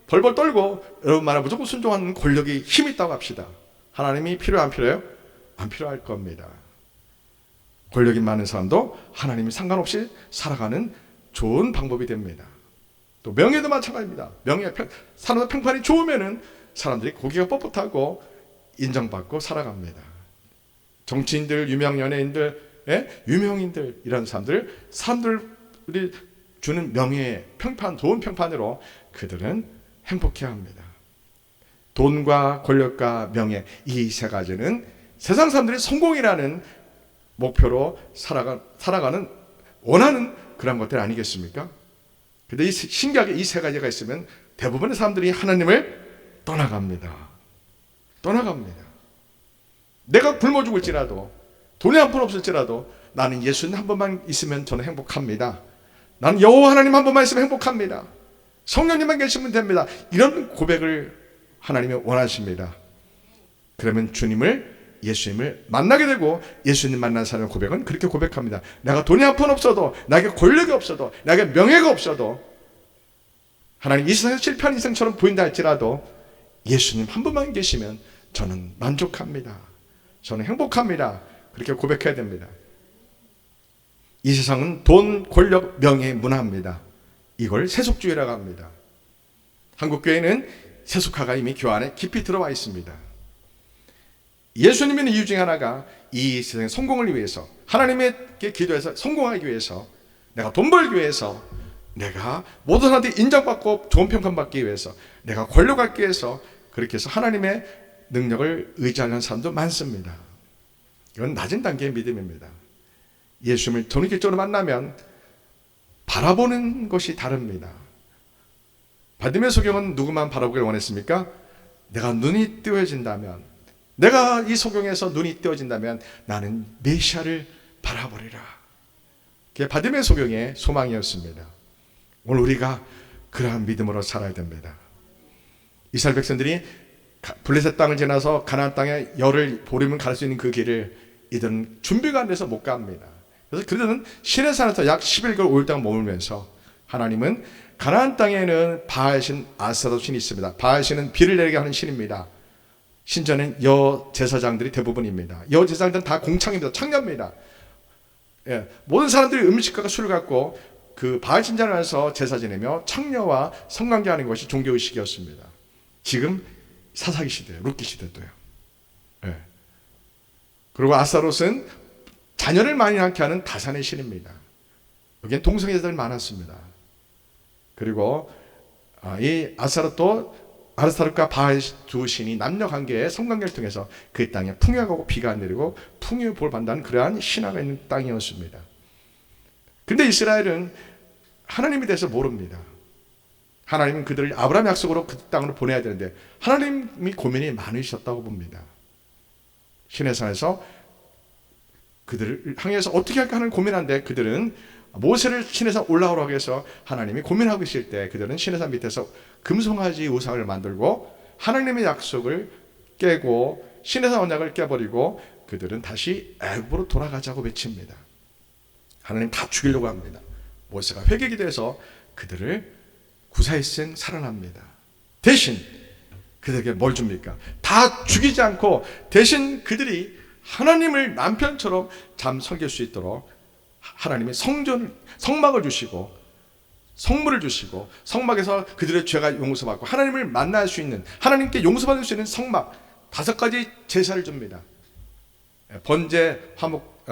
벌벌 떨고 여러분 말에 무조건 순종하는 권력이 힘이 있다고 합시다. 하나님이 필요해요, 안 필요해요? 안 필요할 겁니다. 권력이 많은 사람도 하나님이 상관없이 살아가는 좋은 방법이 됩니다. 또 명예도 마찬가지입니다. 명예, 사람의 평판이 좋으면은 사람들이 고기가 뻣뻣하고 인정받고 살아갑니다. 정치인들, 유명 연예인들, 유명인들, 이런 사람들이 주는 명예, 평판, 좋은 평판으로 그들은 행복해야 합니다. 돈과 권력과 명예, 이 세 가지는 세상 사람들이 성공이라는 목표로 살아가는 원하는 그런 것들 아니겠습니까? 근데 신기하게 이 세 가지가 있으면 대부분의 사람들이 하나님을 떠나갑니다. 내가 굶어 죽을지라도, 돈이 한 푼 없을지라도 나는 예수님 한 번만 있으면 저는 행복합니다. 나는 여호와 하나님 한 번만 있으면 행복합니다. 성령님만 계시면 됩니다. 이런 고백을 하나님이 원하십니다. 그러면 예수님을 만나게 되고, 예수님 만난 사람의 고백은 그렇게 고백합니다. 내가 돈이 한 푼 없어도, 나에게 권력이 없어도, 나에게 명예가 없어도, 하나님 이 세상에서 실패한 인생처럼 보인다 할지라도 예수님 한 분만 계시면 저는 만족합니다. 저는 행복합니다. 그렇게 고백해야 됩니다. 이 세상은 돈, 권력, 명예의 문화입니다. 이걸 세속주의라고 합니다. 한국교회는 세속화가 이미 교회 안에 깊이 들어와 있습니다. 예수님 믿는 이유 중에 하나가 이 세상의 성공을 위해서, 하나님께 기도해서 성공하기 위해서, 내가 돈 벌기 위해서, 내가 모든 사람들이 인정받고 좋은 평판받기 위해서, 내가 권력 갖기 위해서, 그렇게 해서 하나님의 능력을 의지하는 사람도 많습니다. 이건 낮은 단계의 믿음입니다. 예수님을 전인격적으로 만나면 바라보는 것이 다릅니다. 바디메 소경은 누구만 바라보길 원했습니까? 내가 눈이 뜨여진다면, 내가 이 소경에서 눈이 뜨여진다면 나는 메시아를 바라보리라. 그게 바디메 소경의 소망이었습니다. 오늘 우리가 그러한 믿음으로 살아야 됩니다. 이스라엘 백성들이 블레셋 땅을 지나서 가나안 땅에 열흘 보름을 갈 수 있는 그 길을 이들은 준비가 안 돼서 못 갑니다. 그래서 그들은 신의 산에서 약 11개월 5일 동안 머물면서, 하나님은 가나안 땅에는 바알신 아스타롯 신이 있습니다. 바알신은 비를 내리게 하는 신입니다. 신전은 여제사장들이 대부분입니다. 여제사장들은 다 공창입니다. 창녀입니다. 모든 사람들이 음식과 술을 갖고 그 바알 신전을 와서 제사 지내며 창녀와 성관계하는 것이 종교의식이었습니다. 지금 사사기 시대예요. 룻기 시대도요. 그리고 아스타롯은 자녀를 많이 낳게 하는 다산의 신입니다. 여기엔 동성애자들이 많았습니다. 그리고 이 아스타롯과 바알 두 신이 남녀관계의 성관계를 통해서 그 땅에 풍요하고 비가 내리고 풍요의 복을 받는 그러한 신화가 있는 땅이었습니다. 그런데 이스라엘은 하나님에 대해서 모릅니다. 하나님은 그들을 아브라함 약속으로 그 땅으로 보내야 되는데 하나님이 고민이 많으셨다고 봅니다. 시내산에서 그들을 향해서 어떻게 할까 하는 고민한데, 그들은 모세를 시내산 올라오라고 해서 하나님이 고민하고 있을 때 그들은 시내산 밑에서 금송아지 우상을 만들고 하나님의 약속을 깨고 시내산 언약을 깨버리고 그들은 다시 애굽으로 돌아가자고 외칩니다. 하나님 다 죽이려고 합니다. 모세가 회개기도해서 그들을 구사일생 살아납니다. 대신 그들에게 뭘 줍니까? 다 죽이지 않고 대신 그들이 하나님을 남편처럼 섬길 수 있도록 하나님의 성막을 주시고 성물을 주시고, 성막에서 그들의 죄가 용서받고 하나님을 만날 수 있는, 하나님께 용서받을 수 있는 성막 5가지 제사를 줍니다. 번제,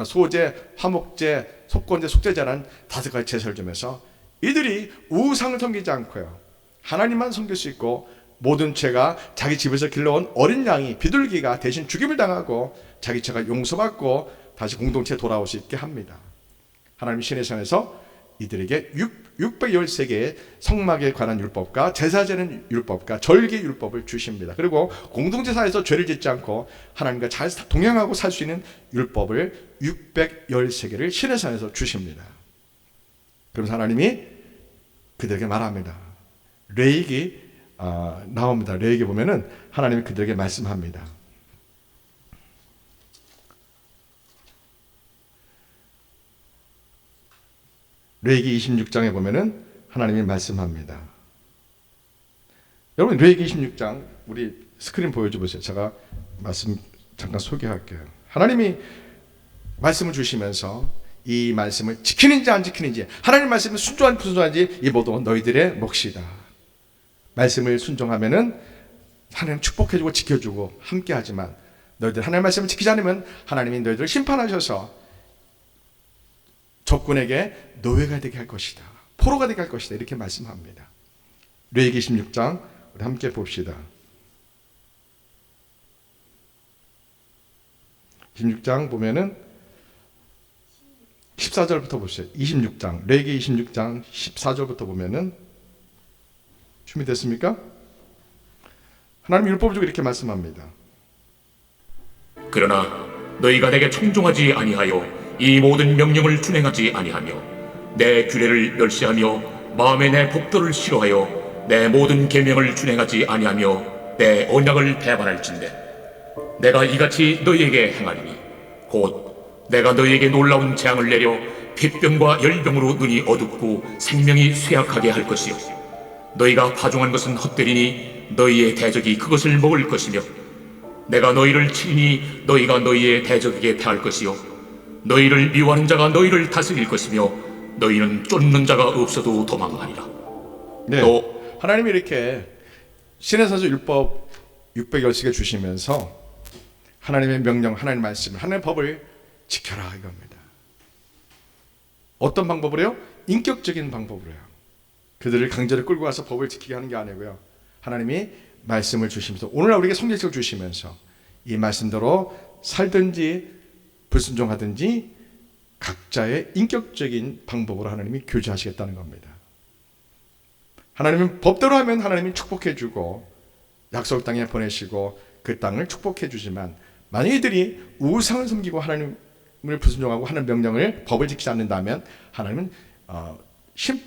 소제, 화목제, 속건제, 속제제라는 5가지 제사를 주면서 이들이 우상을 섬기지 않고요, 하나님만 섬길 수 있고, 모든 죄가 자기 집에서 길러온 어린 양이, 비둘기가 대신 죽임을 당하고 자기 죄가 용서받고 다시 공동체에 돌아올 수 있게 합니다. 하나님 신의 산에서 이들에게 613개의 성막에 관한 율법과 제사제는 율법과 절기 율법을 주십니다. 그리고 공동체사에서 죄를 짓지 않고 하나님과 잘 동행하고 살 수 있는 율법을 613개를 신의 산에서 주십니다. 그러면서 하나님이 그들에게 말합니다. 레위기 나옵니다. 레위기 보면은 하나님이 그들에게 말씀합니다. 레위기 26장에 보면은 하나님이 말씀합니다. 여러분, 레위기 26장 우리 스크린 보여줘 보세요. 제가 말씀 잠깐 소개할게요. 하나님이 말씀을 주시면서 이 말씀을 지키는지 안 지키는지, 하나님 말씀을 순종하는지 불순종하는지 이 모두 너희들의 몫이다. 말씀을 순종하면은 하나님 축복해주고 지켜주고 함께하지만, 너희들 하나님 말씀을 지키지 않으면 하나님이 너희들을 심판하셔서 적군에게 노예가 되게 할 것이다, 포로가 되게 할 것이다, 이렇게 말씀합니다. 레위기 26장 우리 함께 봅시다. 26장 보면은 14절부터 보세요. 26장, 레위기 26장 14절부터 보면은 준비됐습니까? 하나님 율법적으로 이렇게 말씀합니다. 그러나 너희가 내게 청종하지 아니하여 이 모든 명령을 준행하지 아니하며 내 규례를 멸시하며 마음에 내 법도를 싫어하여 내 모든 계명을 준행하지 아니하며 내 언약을 배반할진대 내가 이같이 너희에게 행하리니 곧 내가 너희에게 놀라운 재앙을 내려 핏병과 열병으로 눈이 어둡고 생명이 쇠약하게 할 것이요 너희가 파종한 것은 헛되리니 너희의 대적이 그것을 먹을 것이며 내가 너희를 치리니 너희가 너희의 대적에게 패할 것이요 너희를 미워하는 자가 너희를 다스릴 것이며 너희는 쫓는 자가 없어도 도망하리라. 네. 또 하나님이 이렇게 신해서서 율법 600여씩을 주시면서 하나님의 명령, 하나님의 말씀, 하나님의 법을 지켜라 이겁니다. 어떤 방법으로요? 인격적인 방법으로요. 그들을 강제로 끌고 가서 법을 지키게 하는 게 아니고요. 하나님이 말씀을 주시면서 오늘날 우리에게 성경책을 주시면서 이 말씀대로 살든지 불순종하든지 각자의 인격적인 방법으로 하나님이 교제하시겠다는 겁니다. 하나님은 법대로 하면 하나님이 축복해 주고 약속 땅에 보내시고 그 땅을 축복해 주지만 만약 이들이 우상을 섬기고 하나님을 불순종하고 하는 명령을 법을 지키지 않는다면 하나님은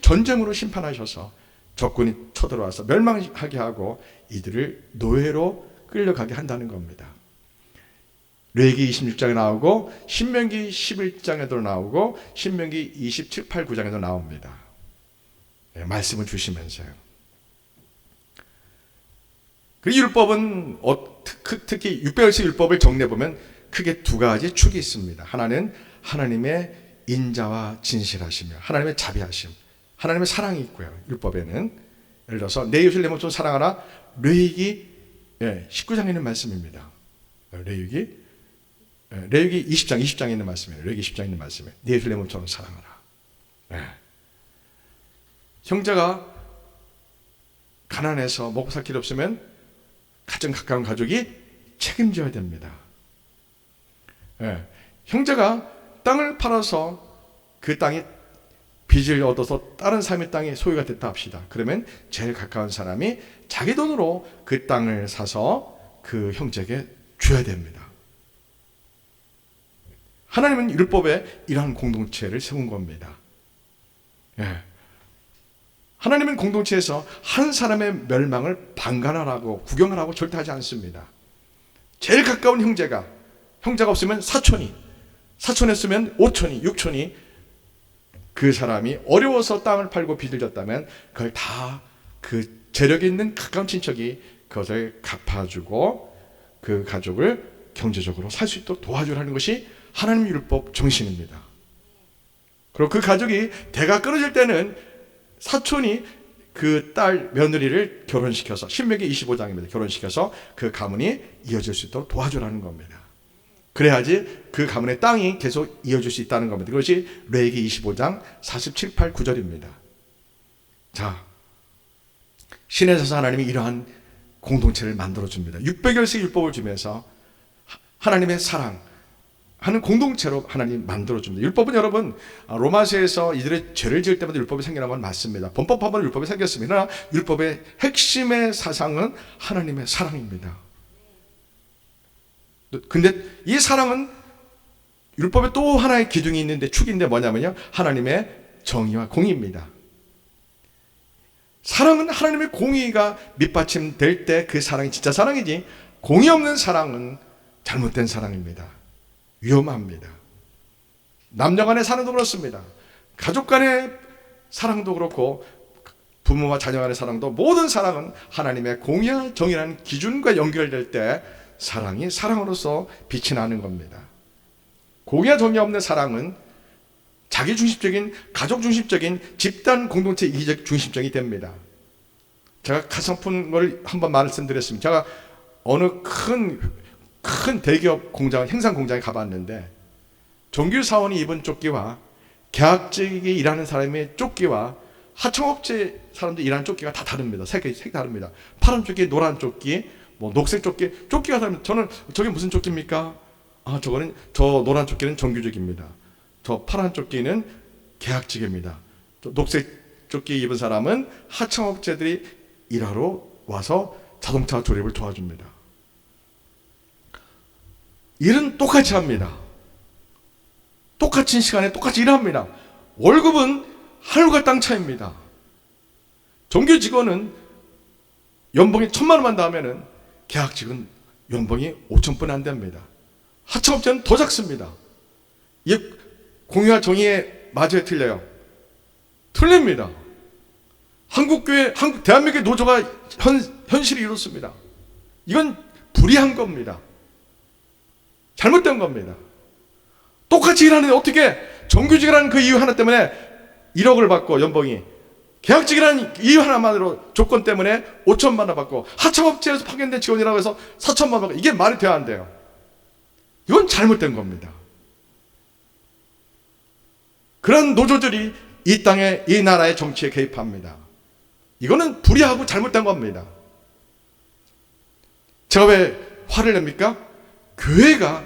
전쟁으로 심판하셔서 적군이 쳐들어와서 멸망하게 하고 이들을 노예로 끌려가게 한다는 겁니다. 레위기 26장에 나오고 신명기 11장에도 나오고 신명기 27, 8, 9장에도 나옵니다. 네, 말씀을 주시면서요. 그 율법은 특히 600여씩 율법을 정리해보면 크게 두 가지 축이 있습니다. 하나는 하나님의 인자와 진실하시며 하나님의 자비하심, 하나님의 사랑이 있고요. 율법에는 예를 들어서 내 이웃을 내 몸처럼 사랑하라. 레위기 19장에 있는 말씀입니다. 레위기 20장에 있는 말씀이에요. 레위기 10장에 있는 말씀이에요. 내 이웃을 내 몸처럼 사랑하라. 네. 형제가 가난해서 먹고 살 길 없으면 가장 가까운 가족이 책임져야 됩니다. 네. 형제가 땅을 팔아서 그 땅이 빚을 얻어서 다른 사람의 땅이 소유가 됐다 합시다. 그러면 제일 가까운 사람이 자기 돈으로 그 땅을 사서 그 형제에게 줘야 됩니다. 하나님은 율법에 이러한 공동체를 세운 겁니다. 예. 하나님은 공동체에서 한 사람의 멸망을 방관하라고 구경하라고 절대 하지 않습니다. 제일 가까운 형제가 없으면 사촌이 했으면 오촌이, 육촌이 그 사람이 어려워서 땅을 팔고 빚을 졌다면 그걸 다 그 재력이 있는 가까운 친척이 그것을 갚아주고 그 가족을 경제적으로 살 수 있도록 도와주라는 것이 하나님 율법 정신입니다. 그리고 그 가족이 대가 끊어질 때는 사촌이 그 딸 며느리를 결혼시켜서 신명기 25장입니다. 결혼시켜서 그 가문이 이어질 수 있도록 도와주라는 겁니다. 그래야지 그 가문의 땅이 계속 이어질 수 있다는 겁니다. 그것이 레위기 25장 47, 8, 9절입니다. 자, 신에서 하나님이 이러한 공동체를 만들어줍니다. 600여씩 율법을 주면서 하나님의 사랑 하는 공동체로 하나님 만들어줍니다. 율법은 여러분 로마서에서 이들의 죄를 지을 때마다 율법이 생겨난 건 맞습니다. 범법하면 율법이 생겼습니다. 그러나 율법의 핵심의 사상은 하나님의 사랑입니다. 근데 이 사랑은 율법에 또 하나의 기둥이 있는데 축인데 뭐냐면요, 하나님의 정의와 공의입니다. 사랑은 하나님의 공의가 밑받침될 때 그 사랑이 진짜 사랑이지, 공의 없는 사랑은 잘못된 사랑입니다. 위험합니다. 남녀 간의 사랑도 그렇습니다. 가족 간의 사랑도 그렇고 부모와 자녀 간의 사랑도, 모든 사랑은 하나님의 공의와 정의라는 기준과 연결될 때 사랑이 사랑으로서 빛이 나는 겁니다. 공의와 정의 없는 사랑은 자기 중심적인, 가족 중심적인, 집단 공동체 이기적 중심적이 됩니다. 제가 가상품 걸 한번 말씀드렸습니다. 제가 어느 큰 대기업 공장, 행상 공장에 가봤는데 정규 사원이 입은 조끼와 계약직이 일하는 사람의 조끼와 하청업체 사람들이 일하는 조끼가 다 다릅니다. 색이 다릅니다. 파란 조끼, 노란 조끼, 뭐 녹색 조끼가 다릅니다. 저는 저게 무슨 조끼입니까? 저 노란 조끼는 정규직입니다. 저 파란 조끼는 계약직입니다. 저 녹색 조끼 입은 사람은 하청업체들이 일하러 와서 자동차 조립을 도와줍니다. 일은 똑같이 합니다. 똑같은 시간에 똑같이 일합니다. 월급은 하늘과 땅 차이입니다. 정규 직원은 연봉이 1,000만 원만 나오면은 계약직은 연봉이 5,000분 안 됩니다. 하청업체는 더 작습니다. 이게 공유와 정의의 마저에 틀려요. 틀립니다. 대한민국의 노조가 현실이 이렇습니다. 이건 불이한 겁니다. 잘못된 겁니다. 똑같이 일하는데 어떻게 정규직이라는 그 이유 하나 때문에 1억을 받고 연봉이, 계약직이라는 이유 하나만으로 조건 때문에 5천만 원 받고, 하청업체에서 파견된 직원이라고 해서 4천만 원 받고, 이게 말이 돼야 안 돼요. 이건 잘못된 겁니다. 그런 노조들이 이 땅에, 이 나라의 정치에 개입합니다. 이거는 불의하고 잘못된 겁니다. 제가 왜 화를 냅니까? 교회가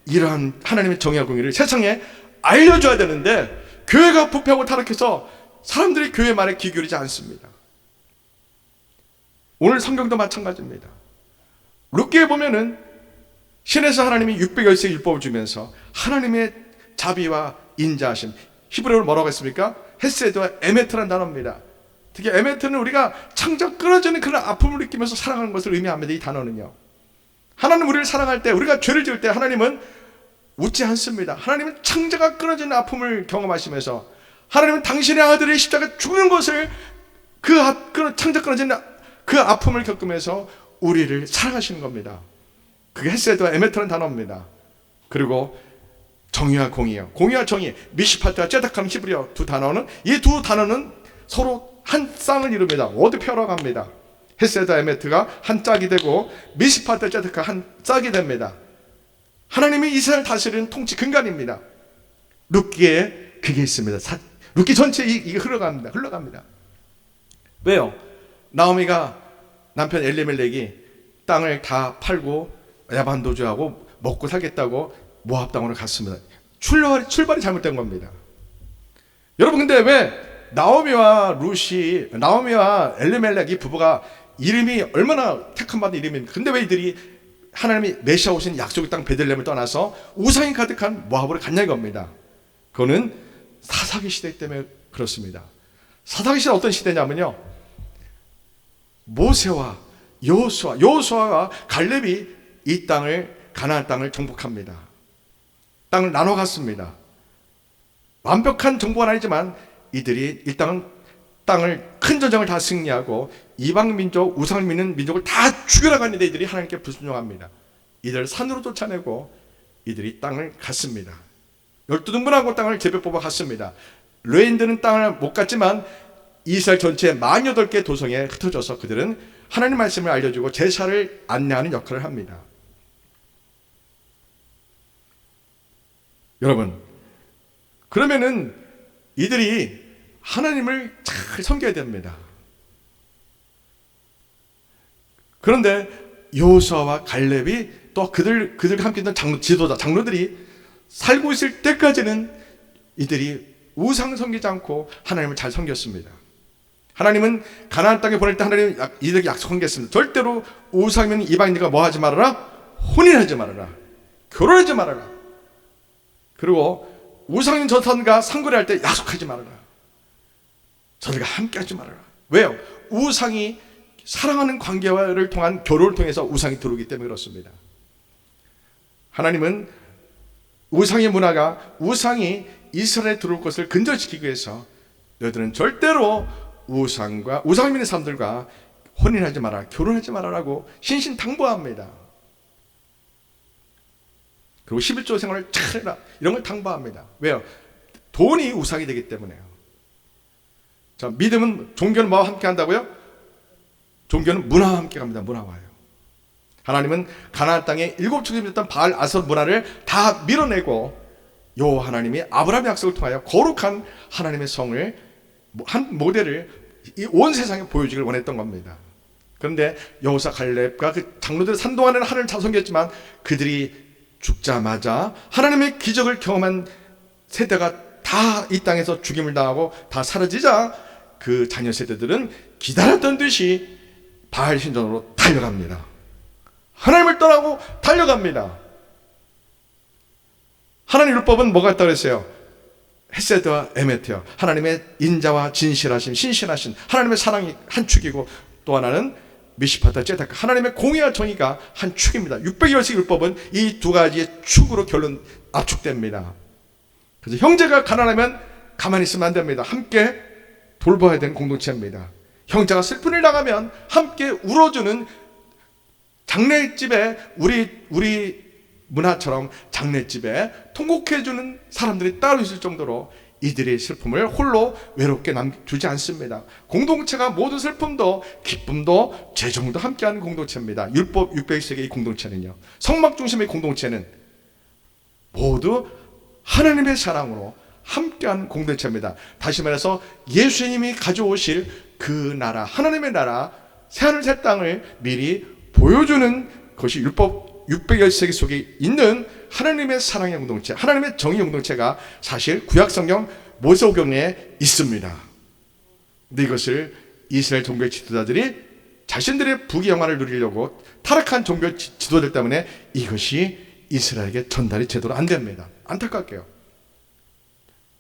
이러한 하나님의 정의와 공의를 세상에 알려줘야 되는데, 교회가 부패하고 타락해서 사람들이 교회 말에 귀 기울이지 않습니다. 오늘 성경도 마찬가지입니다. 룻기에 보면은 신에서 하나님이 600여세 율법을 주면서 하나님의 자비와 인자하심, 히브리어로 뭐라고 했습니까? 헤세드와 에메트라는 단어입니다. 특히 에메트는 우리가 창자 끊어지는 그런 아픔을 느끼면서 사랑하는 것을 의미합니다. 이 단어는요. 하나님 우리를 사랑할 때, 우리가 죄를 지을 때 하나님은 웃지 않습니다. 하나님은 창자가 끊어지는 아픔을 경험하시면서, 하나님은 당신의 아들의 십자가 죽는 것을, 창자 끊어지는 그 아픔을 겪으면서 우리를 사랑하시는 겁니다. 그게 헤세드와 에메트라는 단어입니다. 그리고 정의와 공의요. 공의와 정의, 미시파트와 제다카는 히브리어 두 단어는, 이 두 단어는 서로 한 쌍을 이룹니다. 워드페어라고 합니다. 헤세드와 에메트가 한 짝이 되고, 미시파트와 제다카 한 짝이 됩니다. 하나님이 이스라엘 다스리는 통치 근간입니다. 룻기에 그게 있습니다. 룻기 전체에 이게 흘러갑니다. 왜요? 나오미가 남편 엘리멜렉이 땅을 다 팔고 야반 도주하고 먹고 살겠다고 모압 땅으로 갔습니다. 출발이 잘못된 겁니다. 여러분, 근데 왜 나오미와 엘리멜렉 이 부부가 이름이 얼마나 택함받은 이름입니까? 근데 왜 이들이 하나님이 메시아 오신 약속의 땅 베들레헴을 떠나서 우상이 가득한 모압으로 갔냐 이겁니다. 그거는 사사기 시대 때문에 그렇습니다. 사사기 시대 어떤 시대냐면요, 모세와 여호수아와 갈렙이 이 땅을, 가나안 땅을 정복합니다. 땅을 나눠 갔습니다. 완벽한 정복은 아니지만 이들이 이 땅을 큰 전쟁을 다 승리하고 이방 민족, 우상을 믿는 민족을 다 죽여나가 있는데 이들이 하나님께 불순종합니다. 이들을 산으로 쫓아내고 이들이 땅을 갔습니다. 12등분하고 땅을 제비 뽑아 갔습니다. 레인들은 땅을 못 갔지만 이스라엘 전체의 48개 도성에 흩어져서 그들은 하나님 말씀을 알려주고 제사를 안내하는 역할을 합니다. 여러분, 그러면은 이들이 하나님을 잘 섬겨야 됩니다. 그런데 여호수아와 갈렙이 또 그들과 함께 있던 장로들이 살고 있을 때까지는 이들이 우상 섬기지 않고 하나님을 잘 섬겼습니다. 하나님은 가나안 땅에 보낼 때 하나님 이들에게 약속한 게 있습니다. 절대로 우상이면 이방인들과 뭐 하지 말아라? 혼인하지 말아라. 결혼하지 말아라. 그리고 우상인 저선과 상거래할 때 약속하지 말아라. 저들과 함께 하지 말아라. 왜요? 우상이 사랑하는 관계를 통한 결혼을 통해서 우상이 들어오기 때문에 그렇습니다. 하나님은 우상의 문화가, 우상이 이스라엘에 들어올 것을 근절시키기 위해서 너희들은 절대로 우상 믿는 사람들과 혼인하지 마라, 결혼하지 마라라고 신신당부합니다. 그리고 11조 생활을 잘해라, 이런 걸 당부합니다. 왜요? 돈이 우상이 되기 때문에요. 자, 믿음은, 종교는 뭐와 함께 한다고요? 종교는 문화와 함께 갑니다. 문화와요. 하나님은 가나안 땅에 7축이었던 바알 아설 문화를 다 밀어내고 여호와 하나님이 아브라함의 약속을 통하여 거룩한 하나님의 성을, 한 모델을 이 온 세상에 보여주기를 원했던 겁니다. 그런데 여호수아 갈렙과 그 장로들 산동안에는 하나님을 잘 섬겼지만 그들이 죽자마자 하나님의 기적을 경험한 세대가 다 이 땅에서 죽임을 당하고 다 사라지자 그 자녀 세대들은 기다렸던 듯이 바알 신전으로 달려갑니다. 하나님을 떠나고 달려갑니다. 하나님 율법은 뭐가 있다고 그랬어요? 헤세드와 에메트요. 하나님의 인자와 진실하심, 신실하신 하나님의 사랑이 한 축이고, 또 하나는 미시파타 제다크, 하나님의 공의와 정의가 한 축입니다. 600여식 율법은 이 두 가지의 축으로 결론 압축됩니다. 그래서 형제가 가난하면 가만히 있으면 안 됩니다. 함께 돌봐야 되는 공동체입니다. 형제가 슬픔을 당하면 함께 울어주는, 장례집에 우리 문화처럼 장례집에 통곡해주는 사람들이 따로 있을 정도로 이들의 슬픔을 홀로 외롭게 남겨두지 않습니다. 공동체가 모든 슬픔도 기쁨도 재정도 함께하는 공동체입니다. 율법 600세기의 이 공동체는요, 성막 중심의 공동체는 모두 하나님의 사랑으로 함께하는 공동체입니다. 다시 말해서 예수님이 가져오실 그 나라, 하나님의 나라, 새하늘 새 땅을 미리 보여주는 것이 율법 600여세기 속에 있는 하나님의 사랑의 공동체, 하나님의 정의 공동체가 사실 구약성경 모세오경에 있습니다. 근데 이것을 이스라엘 종교 지도자들이 자신들의 부귀영화를 누리려고 타락한 종교 지도자들 때문에 이것이 이스라엘에게 전달이 제대로 안 됩니다. 안타깝게요.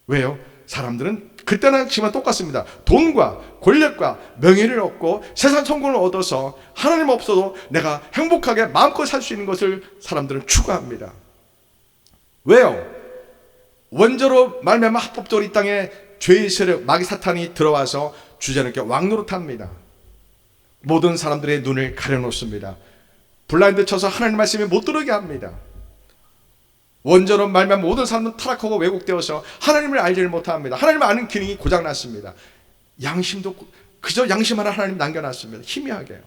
왜요? 사람들은 그때나 지금은 똑같습니다. 돈과 권력과 명예를 얻고 세상 성공을 얻어서 하나님 없어도 내가 행복하게 마음껏 살 수 있는 것을 사람들은 추구합니다. 왜요? 원죄로 말미암아 합법적으로 이 땅에 죄의 세력, 마귀 사탄이 들어와서 주제넘게 왕노릇합니다. 모든 사람들의 눈을 가려놓습니다. 블라인드 쳐서 하나님 말씀이 못 들어오게 합니다. 원죄로 말미암아 모든 사람들은 타락하고 왜곡되어서 하나님을 알지를 못합니다. 하나님을 아는 기능이 고장났습니다. 양심도 그저 양심 하나 하나님 남겨놨습니다. 희미하게요.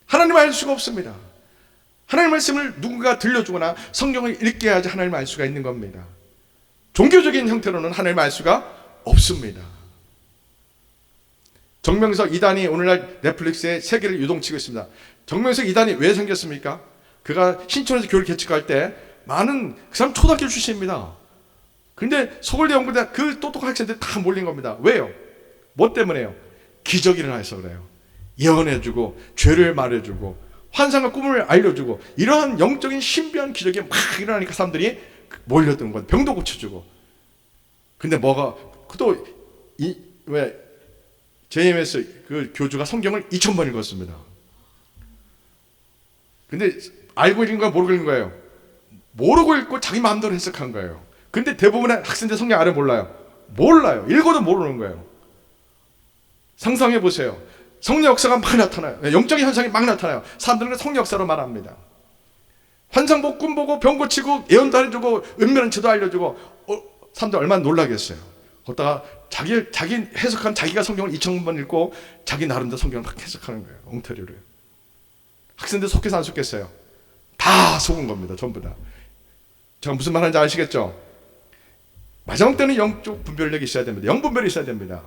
하나님을 알 수가 없습니다. 하나님 말씀을 누군가 들려주거나 성경을 읽게 해야지 하나님을 알 수가 있는 겁니다. 종교적인 형태로는 하나님을 알 수가 없습니다. 정명석 이단이 오늘날 넷플릭스에 세계를 유동치고 있습니다. 정명석 이단이 왜 생겼습니까? 그가 신촌에서 교회를 개척할 때 많은 그 사람 초등학교 출신입니다. 근데 서울대 연구대 그 똑똑한 학생들이 다 몰린 겁니다. 왜요? 뭐 때문에요? 기적이 일어나서 그래요. 예언해주고 죄를 말해주고 환상과 꿈을 알려주고 이러한 영적인 신비한 기적이 막 일어나니까 사람들이 몰려드는 거예요. 병도 고쳐주고. 근데 뭐가 또 왜 JMS 그 교주가 성경을 2000번 읽었습니다. 근데 알고 읽은 거야 모르고 읽은 거예요? 모르고 읽고 자기 마음대로 해석한 거예요. 근데 대부분의 학생들 성경 알아 몰라요? 몰라요. 읽어도 모르는 거예요. 상상해 보세요. 성령 역사가 막 나타나요. 영적인 현상이 막 나타나요. 사람들은 성령 역사로 말합니다. 환상 보고 꿈 보고 병 고치고 예언도 해주고 은면치도 알려주고 사람들 얼마나 놀라겠어요. 거기다가 자기 해석한 자기가 성경을 2000번 읽고 자기 나름대로 성경을 막 해석하는 거예요. 엉터리를. 학생들 속해서 안 속겠어요? 다 속은 겁니다. 전부 다. 제가 무슨 말 하는지 아시겠죠? 마지막 때는 영적 분별력이 있어야 됩니다. 영분별이 있어야 됩니다.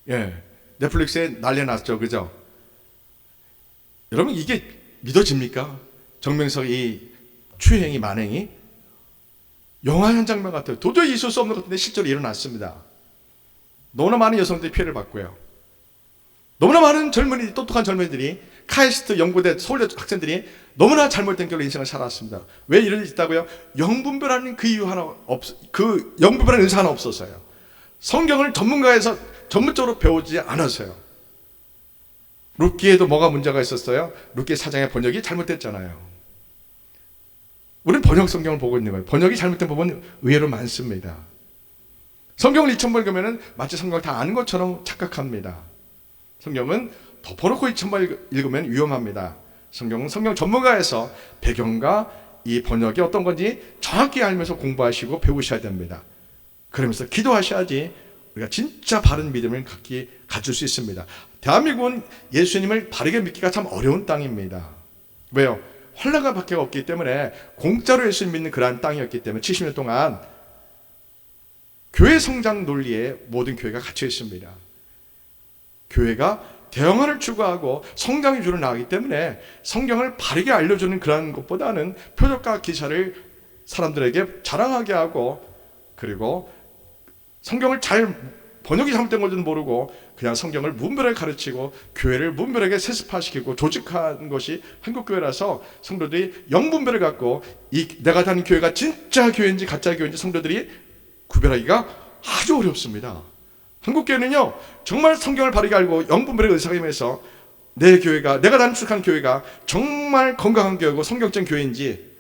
예, 넷플릭스에 난리 났죠, 그죠? 여러분 이게 믿어집니까? 정명석 이 추행이 만행이 영화 한 장면 같아요. 도저히 있을 수 없는 것 같은데 실제로 일어났습니다. 너무나 많은 여성들이 피해를 받고요. 너무나 많은 젊은이, 똑똑한 젊은이들이 카이스트 연구대 서울대 학생들이 너무나 잘못된 결로 인생을 살았습니다. 왜 이런 일이 있다고요? 영분별하는 그 이유 하나 그 영분별하는 은사 하나 없어서요. 성경을 전문가에서 전문적으로 배우지 않았어요. 룻기에도 뭐가 문제가 있었어요? 룻기 4장의 번역이 잘못됐잖아요. 우리는 번역 성경을 보고 있는 거예요. 번역이 잘못된 부분은 의외로 많습니다. 성경을 2000번 읽으면 마치 성경을 다 아는 것처럼 착각합니다. 성경은 덮어놓고 2000번 읽으면 위험합니다. 성경은 성경 전문가에서 배경과 이 번역이 어떤 건지 정확히 알면서 공부하시고 배우셔야 됩니다. 그러면서 기도하셔야지 우리가 진짜 바른 믿음을 가질 수 있습니다. 대한민국은 예수님을 바르게 믿기가 참 어려운 땅입니다. 왜요? 환란과 박해가 없기 때문에 공짜로 예수님 믿는 그러한 땅이었기 때문에 70년 동안 교회 성장 논리에 모든 교회가 갇혀 있습니다. 교회가 대영화를 추구하고 성장의 줄을 나가기 때문에 성경을 바르게 알려주는 그런 것보다는 표적과 기사를 사람들에게 자랑하게 하고, 그리고 성경을 잘 번역이 잘못된 건지는 모르고 그냥 성경을 문별하게 가르치고 교회를 문별하게 세습화시키고 조직한 것이 한국교회라서 성도들이 영분별을 갖고 내가 다니는 교회가 진짜 교회인지 가짜 교회인지 성도들이 구별하기가 아주 어렵습니다. 한국교회는요, 정말 성경을 바르게 알고 영분별의 의사가 임해서 내 교회가, 내가 단축한 교회가 정말 건강한 교회고 성경적인 교회인지,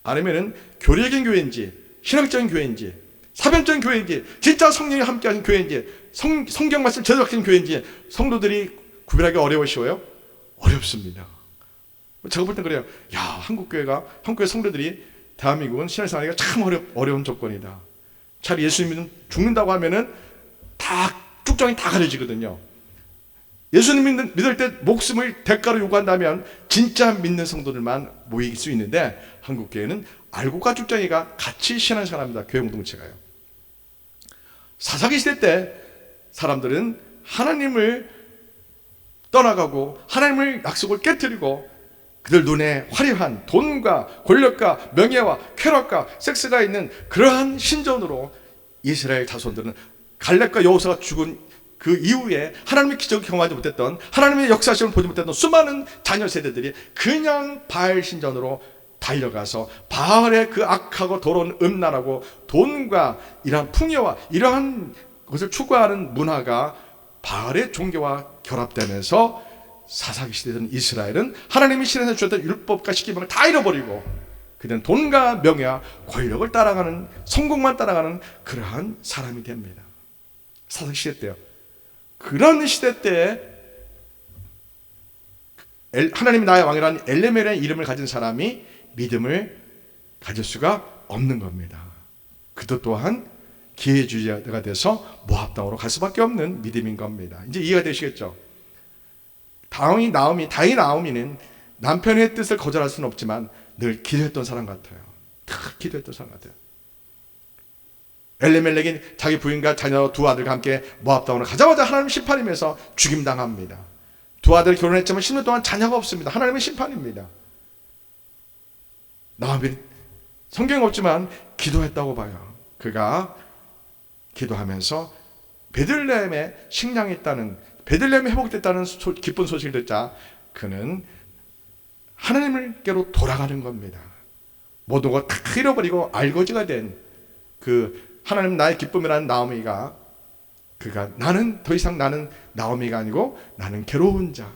아니면은 교리적인 교회인지, 신학적인 교회인지, 사변적인 교회인지, 진짜 성령이 함께하는 교회인지, 성경 말씀 제대로 적힌 교회인지 성도들이 구별하기 어려우시고요. 어렵습니다. 제가 볼 땐 그래요. 야, 한국교회 성도들이 대한민국은 신앙생활하기가 참 어려운 조건이다. 차라리 예수님은 죽는다고 하면은 다 쭉정이 다 가려지거든요. 예수님 믿을 때 목숨을 대가로 요구한다면 진짜 믿는 성도들만 모일 수 있는데, 한국교회는 알고과 쭉정이가 같이 신앙생활합니다. 교회 공동체가요. 사사기 시대 때 사람들은 하나님을 떠나가고 하나님을 약속을 깨뜨리고 그들 눈에 화려한 돈과 권력과 명예와 쾌락과 섹스가 있는 그러한 신전으로 이스라엘 자손들은 갈렙과 여호수아가 죽은 그 이후에 하나님의 기적을 경험하지 못했던, 하나님의 역사심을 보지 못했던 수많은 자녀 세대들이 그냥 바알 신전으로 달려가서 바알의 그 악하고 더러운 음란하고 돈과 이러한 풍요와 이러한 것을 추구하는 문화가 바알의 종교와 결합되면서 사사기 시대던 이스라엘은 하나님이 신에서 주셨던 율법과 십계명을 다 잃어버리고 그들은 돈과 명예와 권력을 따라가는, 성공만 따라가는 그러한 사람이 됩니다. 사사기 시대 때요. 그런 시대 때에 하나님이 나의 왕이라는 엘레멜의 이름을 가진 사람이 믿음을 가질 수가 없는 겁니다. 그도 또한 기회주의자가 돼서 모압 땅으로 갈 수밖에 없는 믿음인 겁니다. 이제 이해가 되시겠죠? 다행히 나오미는 남편의 뜻을 거절할 수는 없지만 늘 기도했던 사람 같아요. 다 기도했던 사람 같아요. 엘리멜렉이 자기 부인과 자녀 두 아들과 함께 모압 땅으로 가자마자 하나님 심판이면서 죽임당합니다. 두 아들 결혼했지만 10년 동안 자녀가 없습니다. 하나님의 심판입니다. 나오미 성경에 없지만 기도했다고 봐요. 그가 기도하면서 베들레헴에 식량이 있다는, 베들레헴이 회복됐다는 기쁜 소식을 듣자 그는 하나님께로 돌아가는 겁니다. 모든 것 다 잃어버리고 알거지가 된 그 하나님 나의 기쁨이라는 나오미가, 그가 나는 더 이상 나는 나오미가 아니고 나는 괴로운 자,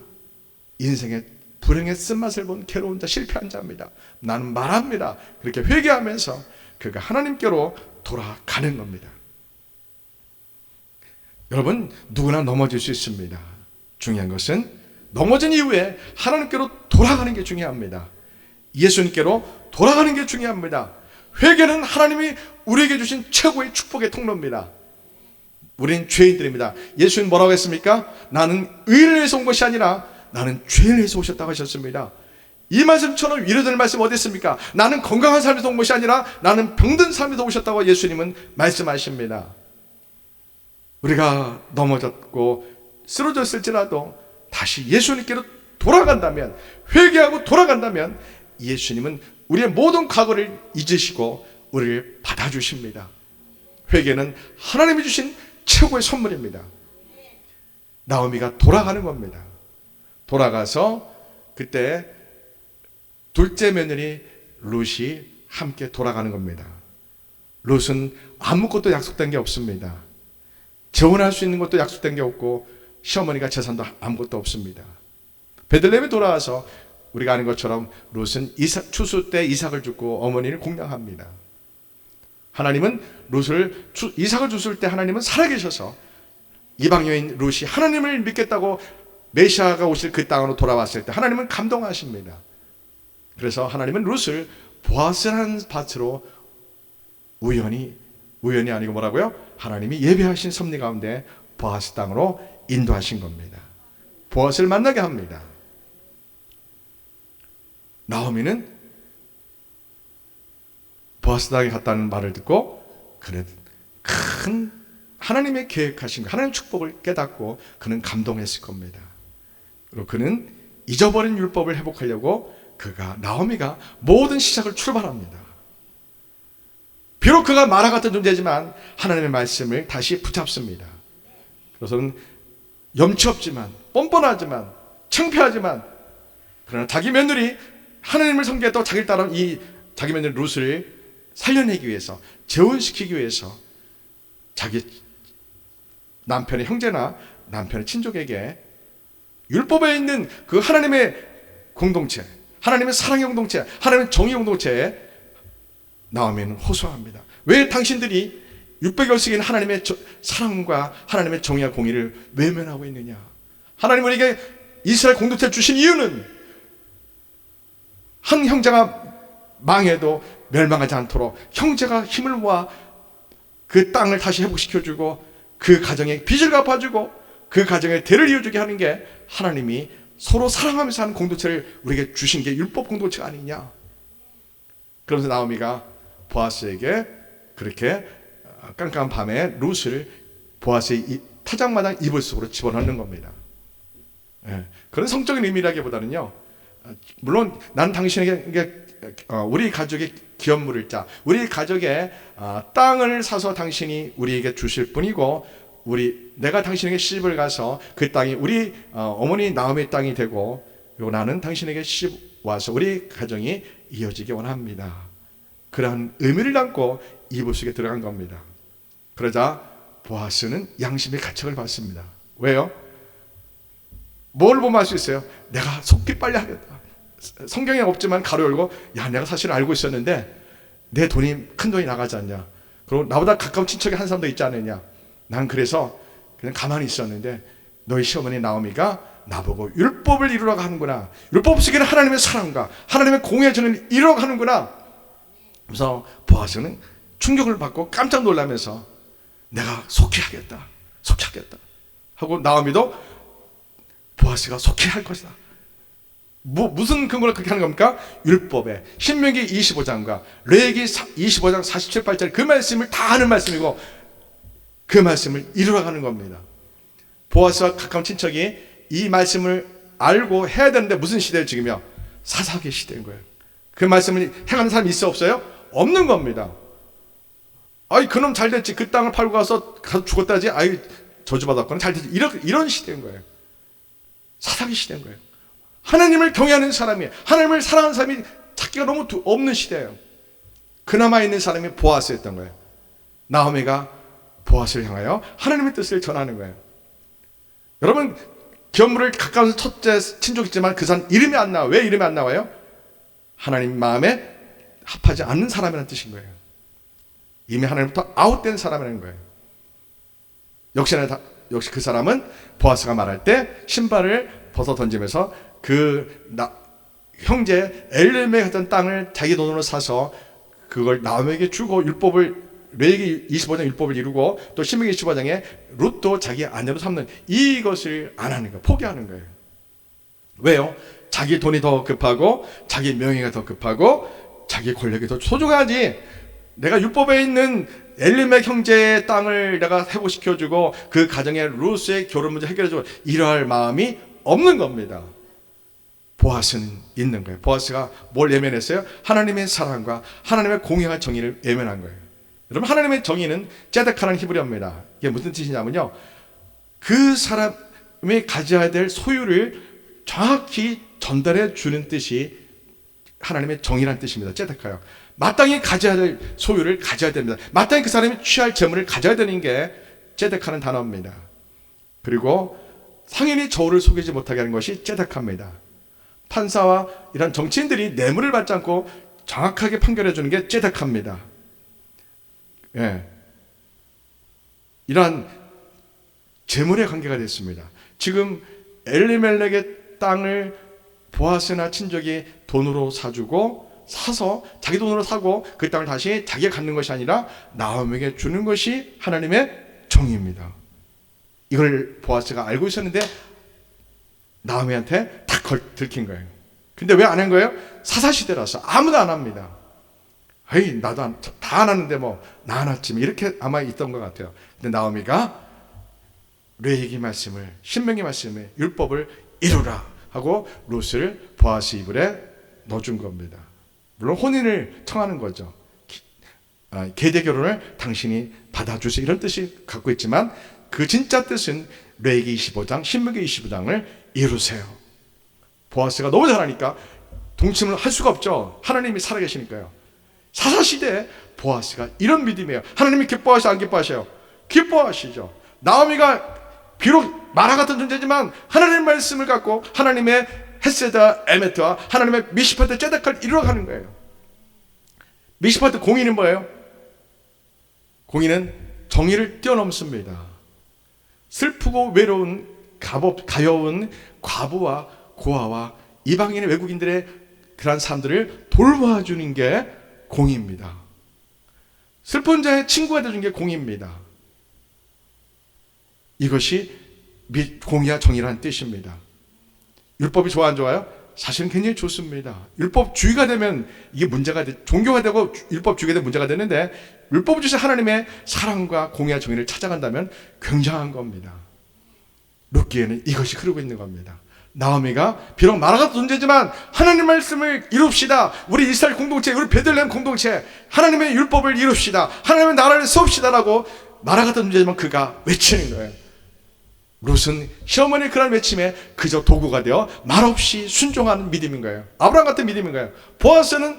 인생의 불행의 쓴맛을 본 괴로운 자, 실패한 자입니다. 나는 말합니다. 그렇게 회개하면서 그가 하나님께로 돌아가는 겁니다. 여러분, 누구나 넘어질 수 있습니다. 중요한 것은 넘어진 이후에 하나님께로 돌아가는 게 중요합니다. 예수님께로 돌아가는 게 중요합니다. 회개는 하나님이 우리에게 주신 최고의 축복의 통로입니다. 우리는 죄인들입니다. 예수님 뭐라고 했습니까? 나는 의를 위해서 온 것이 아니라 나는 죄를 위해서 오셨다고 하셨습니다. 이 말씀처럼 위로되는 말씀 어디 있습니까? 나는 건강한 삶에서 온 것이 아니라 나는 병든 삶에서 오셨다고 예수님은 말씀하십니다. 우리가 넘어졌고 쓰러졌을지라도 다시 예수님께로 돌아간다면, 회개하고 돌아간다면 예수님은 우리의 모든 과거를 잊으시고 우리를 받아주십니다. 회개는 하나님이 주신 최고의 선물입니다. 나오미가 돌아가는 겁니다. 돌아가서 그때 둘째 며느리 룻이 함께 돌아가는 겁니다. 룻은 아무것도 약속된 게 없습니다. 재혼할 수 있는 것도 약속된 게 없고 시어머니가 재산도 아무것도 없습니다. 베들레헴에 돌아와서 우리가 아는 것처럼 룻은 추수 때 이삭을 줍고 어머니를 공양합니다. 하나님은 이삭을 줬을 때 하나님은 살아계셔서 이방 여인 룻이 하나님을 믿겠다고 메시아가 오실 그 땅으로 돌아왔을 때 하나님은 감동하십니다. 그래서 하나님은 룻을 보아스라는 밭으로 우연히 아니고 뭐라고요? 하나님이 예배하신 섭리 가운데 보아스 땅으로 인도하신 겁니다. 보아스를 만나게 합니다. 나오미는 보아스 땅에 갔다는 말을 듣고 그는 큰 하나님의 계획하신 것, 하나님의 축복을 깨닫고 그는 감동했을 겁니다. 그리고 그는 잊어버린 율법을 회복하려고 나오미가 모든 시작을 출발합니다. 비록 그가 마라 같은 존재지만 하나님의 말씀을 다시 붙잡습니다. 그것은 염치 없지만, 뻔뻔하지만, 창피하지만, 그러나 자기 며느리 하나님을 섬기겠다고 자기를 따라온 이 자기 며느리 룻을 살려내기 위해서, 재혼시키기 위해서 자기 남편의 형제나 남편의 친족에게 율법에 있는 그 하나님의 공동체, 하나님의 사랑의 공동체, 하나님의 정의 공동체에 나오면 호소합니다. 왜 당신들이 600여씩인 하나님의 사랑과 하나님의 정의와 공의를 외면하고 있느냐? 하나님 우리에게 이스라엘 공동체를 주신 이유는 한 형제가 망해도 멸망하지 않도록 형제가 힘을 모아 그 땅을 다시 회복시켜주고 그 가정에 빚을 갚아주고 그 가정에 대를 이어주게 하는 게 하나님이 서로 사랑하면서 하는 공동체를 우리에게 주신 게 율법 공동체가 아니냐. 그러면서 나오미가 보아스에게 그렇게 깜깜한 밤에 룻을 보아스의 타작마당 이불 속으로 집어넣는 겁니다. 그런 성적인 의미라기보다는요, 물론 난 당신에게 우리 가족의 기업물을 짜, 우리 가족의 땅을 사서 당신이 우리에게 주실 뿐이고, 내가 당신에게 시집을 가서 그 땅이 우리 어머니 나오미의 땅이 되고, 그리고 나는 당신에게 시집 와서 우리 가정이 이어지기 원합니다. 그러한 의미를 담고 이불 속에 들어간 겁니다. 그러자 보아스는 양심의 가책을 받습니다. 왜요? 뭘 보면 알 수 있어요? 내가 속기 빨리 하겠다. 성경에 없지만 가로 열고, 야, 내가 사실 알고 있었는데 내 돈이, 큰 돈이 나가지 않냐, 그리고 나보다 가까운 친척이 한 사람도 있지 않느냐, 난 그래서 그냥 가만히 있었는데 너희 시어머니 나오미가 나보고 율법을 이루라고 하는구나, 율법 속에는 하나님의 사랑과 하나님의 공의의 정의를 이루라고 하는구나. 그래서 보아스는 충격을 받고 깜짝 놀라면서 내가 속히 하겠다, 속히 하겠다 하고, 나오미도 보아스가 속히 할 것이다. 무슨 근거로 그렇게 하는 겁니까? 율법에 신명기 25장과 레위기 25장 47발짜리 그 말씀을 다 아는 말씀이고 그 말씀을 이루어 가는 겁니다. 보아스와 가까운 친척이 이 말씀을 알고 해야 되는데 무슨 시대예요? 지금요? 사사기의 시대인 거예요. 그 말씀을 행하는 사람이 있어 없어요? 없는 겁니다. 아이, 그놈 잘 됐지, 그 땅을 팔고 가서 죽었다지, 아이, 저주받았거나 잘 됐지, 이런 시대인 거예요. 사사기 시대인 거예요. 하나님을 경외하는 사람이, 하나님을 사랑하는 사람이 찾기가 너무 없는 시대예요. 그나마 있는 사람이 보아스였던 거예요. 나오미가 보아스를 향하여 하나님의 뜻을 전하는 거예요. 여러분, 기업물을 가까운 첫째 친족이지만 그 사람 이름이 안 나와요. 왜 이름이 안 나와요? 하나님 마음에 합하지 않는 사람이라는 뜻인 거예요. 이미 하나님부터 아웃된 사람이라는 거예요. 역시 그 사람은 보아스가 말할 때 신발을 벗어 던지면서 형제 엘리멜렉이 했던 땅을 자기 돈으로 사서 그걸 나오미에게 주고 레위기 25장 율법을 이루고 또 신명기 25장에 룻도 자기 아내로 삼는 이것을 안 하는 거예요. 포기하는 거예요. 왜요? 자기 돈이 더 급하고 자기 명예가 더 급하고 자기 권력이 더 소중하지, 내가 율법에 있는 엘리멜렉 형제의 땅을 내가 회복시켜주고 그 가정의 룻의 결혼 문제 해결해주고 이러할 마음이 없는 겁니다. 보아스는 있는 거예요. 보아스가 뭘 예면했어요? 하나님의 사랑과 하나님의 공의와 정의를 예면한 거예요. 여러분, 하나님의 정의는 제데카라는 히브리어입니다. 이게 무슨 뜻이냐면요, 그 사람이 가져야 될 소유를 정확히 전달해 주는 뜻이 하나님의 정의라는 뜻입니다. 제데카요. 마땅히 가져야 될 소유를 가져야 됩니다. 마땅히 그 사람이 취할 재물을 가져야 되는 게 제데카는 단어입니다. 그리고 상인이 저울을 속이지 못하게 하는 것이 제데카입니다. 판사와 이런 정치인들이 뇌물을 받지 않고 정확하게 판결해 주는 게 제데카입니다. 예. 이러한 재물의 관계가 됐습니다. 지금 엘리멜렉의 땅을 보아스나 친족이 돈으로 사서 자기 돈으로 사고 그 땅을 다시 자기가 갖는 것이 아니라 나오미에게 주는 것이 하나님의 정의입니다. 이걸 보아스가 알고 있었는데 나오미한테 다 들킨 거예요. 근데 왜 안 한 거예요? 사사시대라서 아무도 안 합니다. 에이, 나도 다 안 하는데 뭐 나 안 왔지, 이렇게 아마 있던 것 같아요. 근데 나오미가 레위기 말씀을, 신명기 말씀을, 율법을 이루라 하고 룻을 보아스 이불에 넣어준 겁니다. 물론 혼인을 청하는 거죠. 계대 결혼을 당신이 받아주세요 이런 뜻이 갖고 있지만 그 진짜 뜻은 레위기 25장 신명기 25장을 이루세요. 보아스가 너무 잘하니까 동침을 할 수가 없죠. 하나님이 살아계시니까요. 사사시대에 보아스가 이런 믿음이에요. 하나님이 기뻐하시죠 안 기뻐하셔요? 기뻐하시죠. 나오미가 비록 마라 같은 존재지만 하나님의 말씀을 갖고 하나님의 헤세다 에메트와 하나님의 미시파트 제데카를 이루어가는 거예요. 미시파트 공의는 뭐예요? 공의는 정의를 뛰어넘습니다. 슬프고 외로운 가여운 과부와 고아와 이방인의 외국인들의 그러한 사람들을 돌봐주는 게 공의입니다. 슬픈 자의 친구가 되어주는 게 공의입니다. 이것이 공의와 정의라는 뜻입니다. 율법이 좋아 안 좋아요? 사실은 굉장히 좋습니다. 율법주의가 되면 이게 문제가 종교가 되고 율법주의가 되면 문제가 되는데 율법 주신 하나님의 사랑과 공의와 정의를 찾아간다면 굉장한 겁니다. 룻기에는 이것이 흐르고 있는 겁니다. 나오미가 비록 마라 같은 존재지만 하나님 말씀을 이룹시다. 우리 이스라엘 공동체, 우리 베들레헴 공동체, 하나님의 율법을 이룹시다. 하나님의 나라를 세웁시다라고 마라 같은 존재지만 그가 외치는 거예요. 룻은 시어머니의 그런 외침에 그저 도구가 되어 말없이 순종하는 믿음인 거예요. 아브라함 같은 믿음인 거예요. 보아스는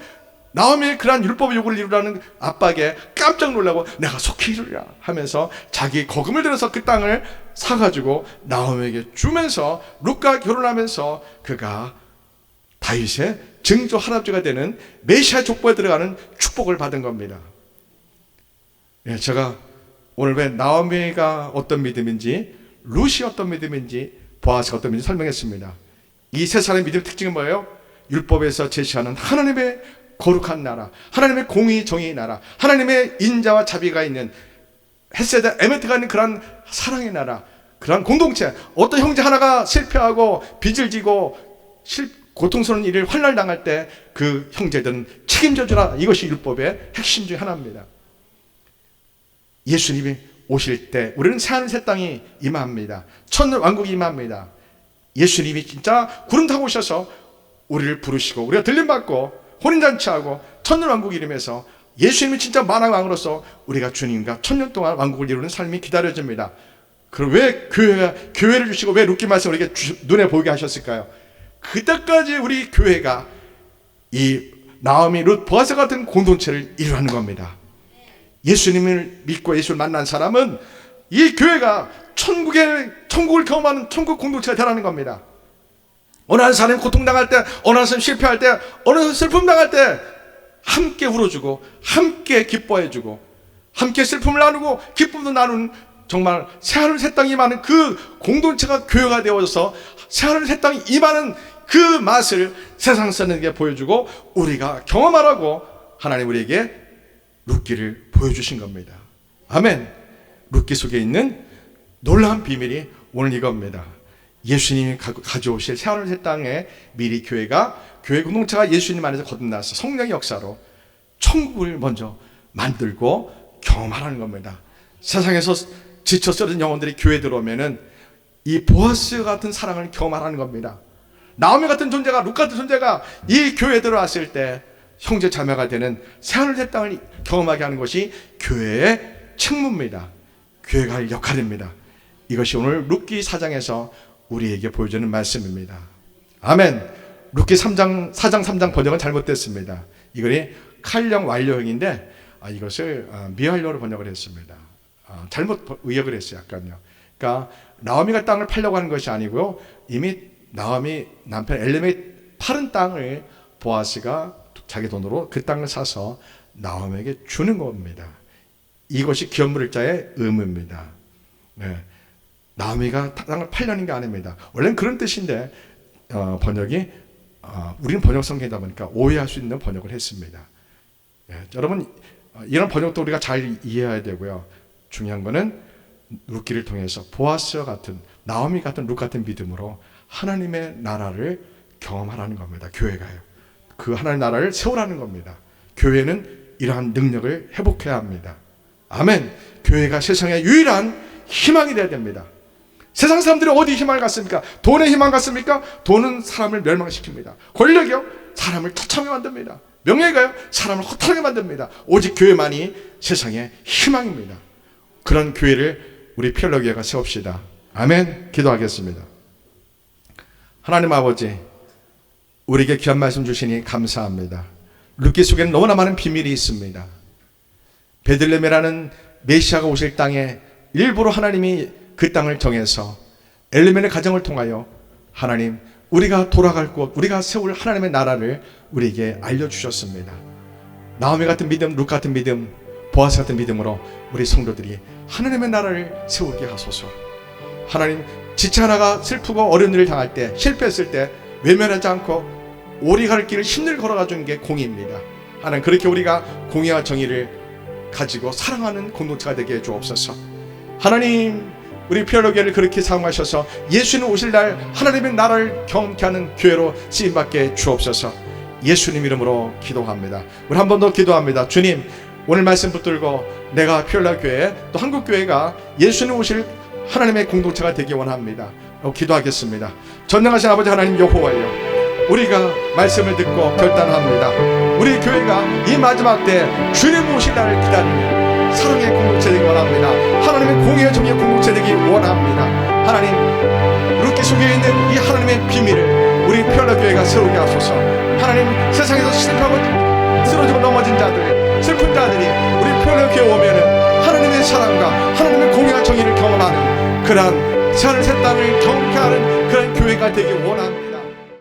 나오미의 그러한 율법 요구를 이루라는 압박에 깜짝 놀라고 내가 속히 이루리라 하면서 자기 거금을 들여서 그 땅을 사가지고 나오미에게 주면서 룻과 결혼하면서 그가 다윗의 증조 할아버지가 되는 메시아 족보에 들어가는 축복을 받은 겁니다. 예, 제가 오늘 왜 나오미가 어떤 믿음인지 룻이 어떤 믿음인지 보아스가 어떤 믿음인지 설명했습니다. 이 세 사람의 믿음의 특징은 뭐예요? 율법에서 제시하는 하나님의 거룩한 나라, 하나님의 공의 정의의 나라, 하나님의 인자와 자비가 있는 헤세드 에메트가 있는 그런 사랑의 나라, 그런 공동체. 어떤 형제 하나가 실패하고 빚을 지고 고통스러운 일을 환난을 당할 때 그 형제들은 책임져 주라. 이것이 율법의 핵심 중 하나입니다. 예수님이 오실 때 우리는 새하늘 새 땅이 임합니다. 천년 왕국이 임합니다. 예수님이 진짜 구름 타고 오셔서 우리를 부르시고 우리가 들림받고 혼인잔치하고 천년 왕국 이름에서 예수님이 진짜 만왕 왕으로서 우리가 주님과 천년 동안 왕국을 이루는 삶이 기다려집니다. 그럼 왜 교회를 주시고 왜 룻기 말씀을 이렇게 눈에 보이게 하셨을까요? 그때까지 우리 교회가 이 나오미, 룻, 보아스 같은 공동체를 이루는 겁니다. 예수님을 믿고 예수를 만난 사람은 이 교회가 천국을 경험하는 천국 공동체가 되라는 겁니다. 어느 한 사람이 고통당할 때, 어느 한 사람이 실패할 때, 어느 한 사람이 슬픔 당할 때 함께 울어주고 함께 기뻐해주고 함께 슬픔을 나누고 기쁨도 나누는 정말 새하늘 새 땅이 임하는 그 공동체가 교회가 되어서 새하늘 새 땅이 임하는 그 맛을 세상 사람에게 보여주고 우리가 경험하라고 하나님 우리에게 룻기를 보여주신 겁니다. 아멘. 룻기 속에 있는 놀라운 비밀이 오늘 이겁니다. 예수님이 가져오실 새하늘 새 땅에 미리 교회 공동체가 예수님 안에서 거듭나서 성령의 역사로 천국을 먼저 만들고 경험하라는 겁니다. 세상에서 지쳐 쓰러진 영혼들이 교회에 들어오면은 이 보아스 같은 사랑을 경험하라는 겁니다. 나오미 같은 존재가, 룻 같은 존재가 이 교회에 들어왔을 때 형제 자매가 되는 새하늘 새 땅을 경험하게 하는 것이 교회의 책무입니다. 교회가 할 역할입니다. 이것이 오늘 룻기 4장에서 우리에게 보여주는 말씀입니다. 아멘. 룻기 4장 3장 번역은 잘못됐습니다. 이거는 칼령 완료형인데 이것을 미완료로 번역을 했습니다. 잘못 의역을 했어요. 약간요. 그러니까 나오미가 땅을 팔려고 하는 것이 아니고요. 이미 나오미 남편 엘리멜이 파른 땅을 보아스가 자기 돈으로 그 땅을 사서 나오미에게 주는 겁니다. 이것이 기업물자의 의무입니다. 네. 나오미가 땅을 팔려는 게 아닙니다. 원래는 그런 뜻인데 번역이 우리는 번역 성경이다 보니까 오해할 수 있는 번역을 했습니다. 네. 여러분 이런 번역도 우리가 잘 이해해야 되고요. 중요한 거는 룻기를 통해서 보아스와 같은 나오미 같은 룻 같은 믿음으로 하나님의 나라를 경험하라는 겁니다. 교회가요. 그 하나님의 나라를 세우라는 겁니다. 교회는 이러한 능력을 회복해야 합니다. 아멘. 교회가 세상의 유일한 희망이 되어야 됩니다. 세상 사람들이 어디 희망을 갖습니까? 돈에 희망 갖습니까? 돈은 사람을 멸망시킵니다. 권력이요? 사람을 처참하게 만듭니다. 명예가요? 사람을 허탈하게 만듭니다. 오직 교회만이 세상의 희망입니다. 그런 교회를 우리 피엘러교회가 세웁시다. 아멘. 기도하겠습니다. 하나님 아버지, 우리에게 귀한 말씀 주시니 감사합니다. 룻기 속에는 너무나 많은 비밀이 있습니다. 베들레헴이라는 메시아가 오실 땅에 일부러 하나님이 그 땅을 정해서 엘리멜의 가정을 통하여 하나님, 우리가 돌아갈 곳, 우리가 세울 하나님의 나라를 우리에게 알려주셨습니다. 나오미 같은 믿음, 룻 같은 믿음, 보아스 같은 믿음으로 우리 성도들이 하나님의 나라를 세우게 하소서. 하나님, 지체 하나가 슬프고 어려운 일을 당할 때, 실패했을 때 외면하지 않고 오리 갈 길을 힘들게 걸어가 주는 게 공의입니다. 하나님, 그렇게 우리가 공의와 정의를 가지고 사랑하는 공동체가 되게 해주옵소서. 하나님, 우리 피엘러교회를 그렇게 사용하셔서 예수님 오실 날 하나님의 나라를 경험케 하는 교회로 쓰임받게 주옵소서. 예수님 이름으로 기도합니다. 우리 한 번 더 기도합니다. 주님, 오늘 말씀 붙들고 내가 피엘러교회 또 한국교회가 예수님 오실 하나님의 공동체가 되기 원합니다. 기도하겠습니다. 전능하신 아버지 하나님 여호와여, 우리가 말씀을 듣고 결단합니다. 우리 교회가 이 마지막 때 주님 오실 날을 기다리는 사랑의 공동체 되기 원합니다. 하나님의 공의와 정의의 공동체 되기 원합니다. 하나님, 룻기 속에 있는 이 하나님의 비밀을 우리 피엘러교회가 세우게 하소서. 하나님, 세상에서 실패하고 쓰러지고 넘어진 자들, 슬픈 자들이 우리 피엘러교회에 오면은 하나님의 사랑과 하나님의 공의와 정의를 경험하는 그러한 새하늘 새 땅을 경험케 하는 그런 교회가 되기 원합니다.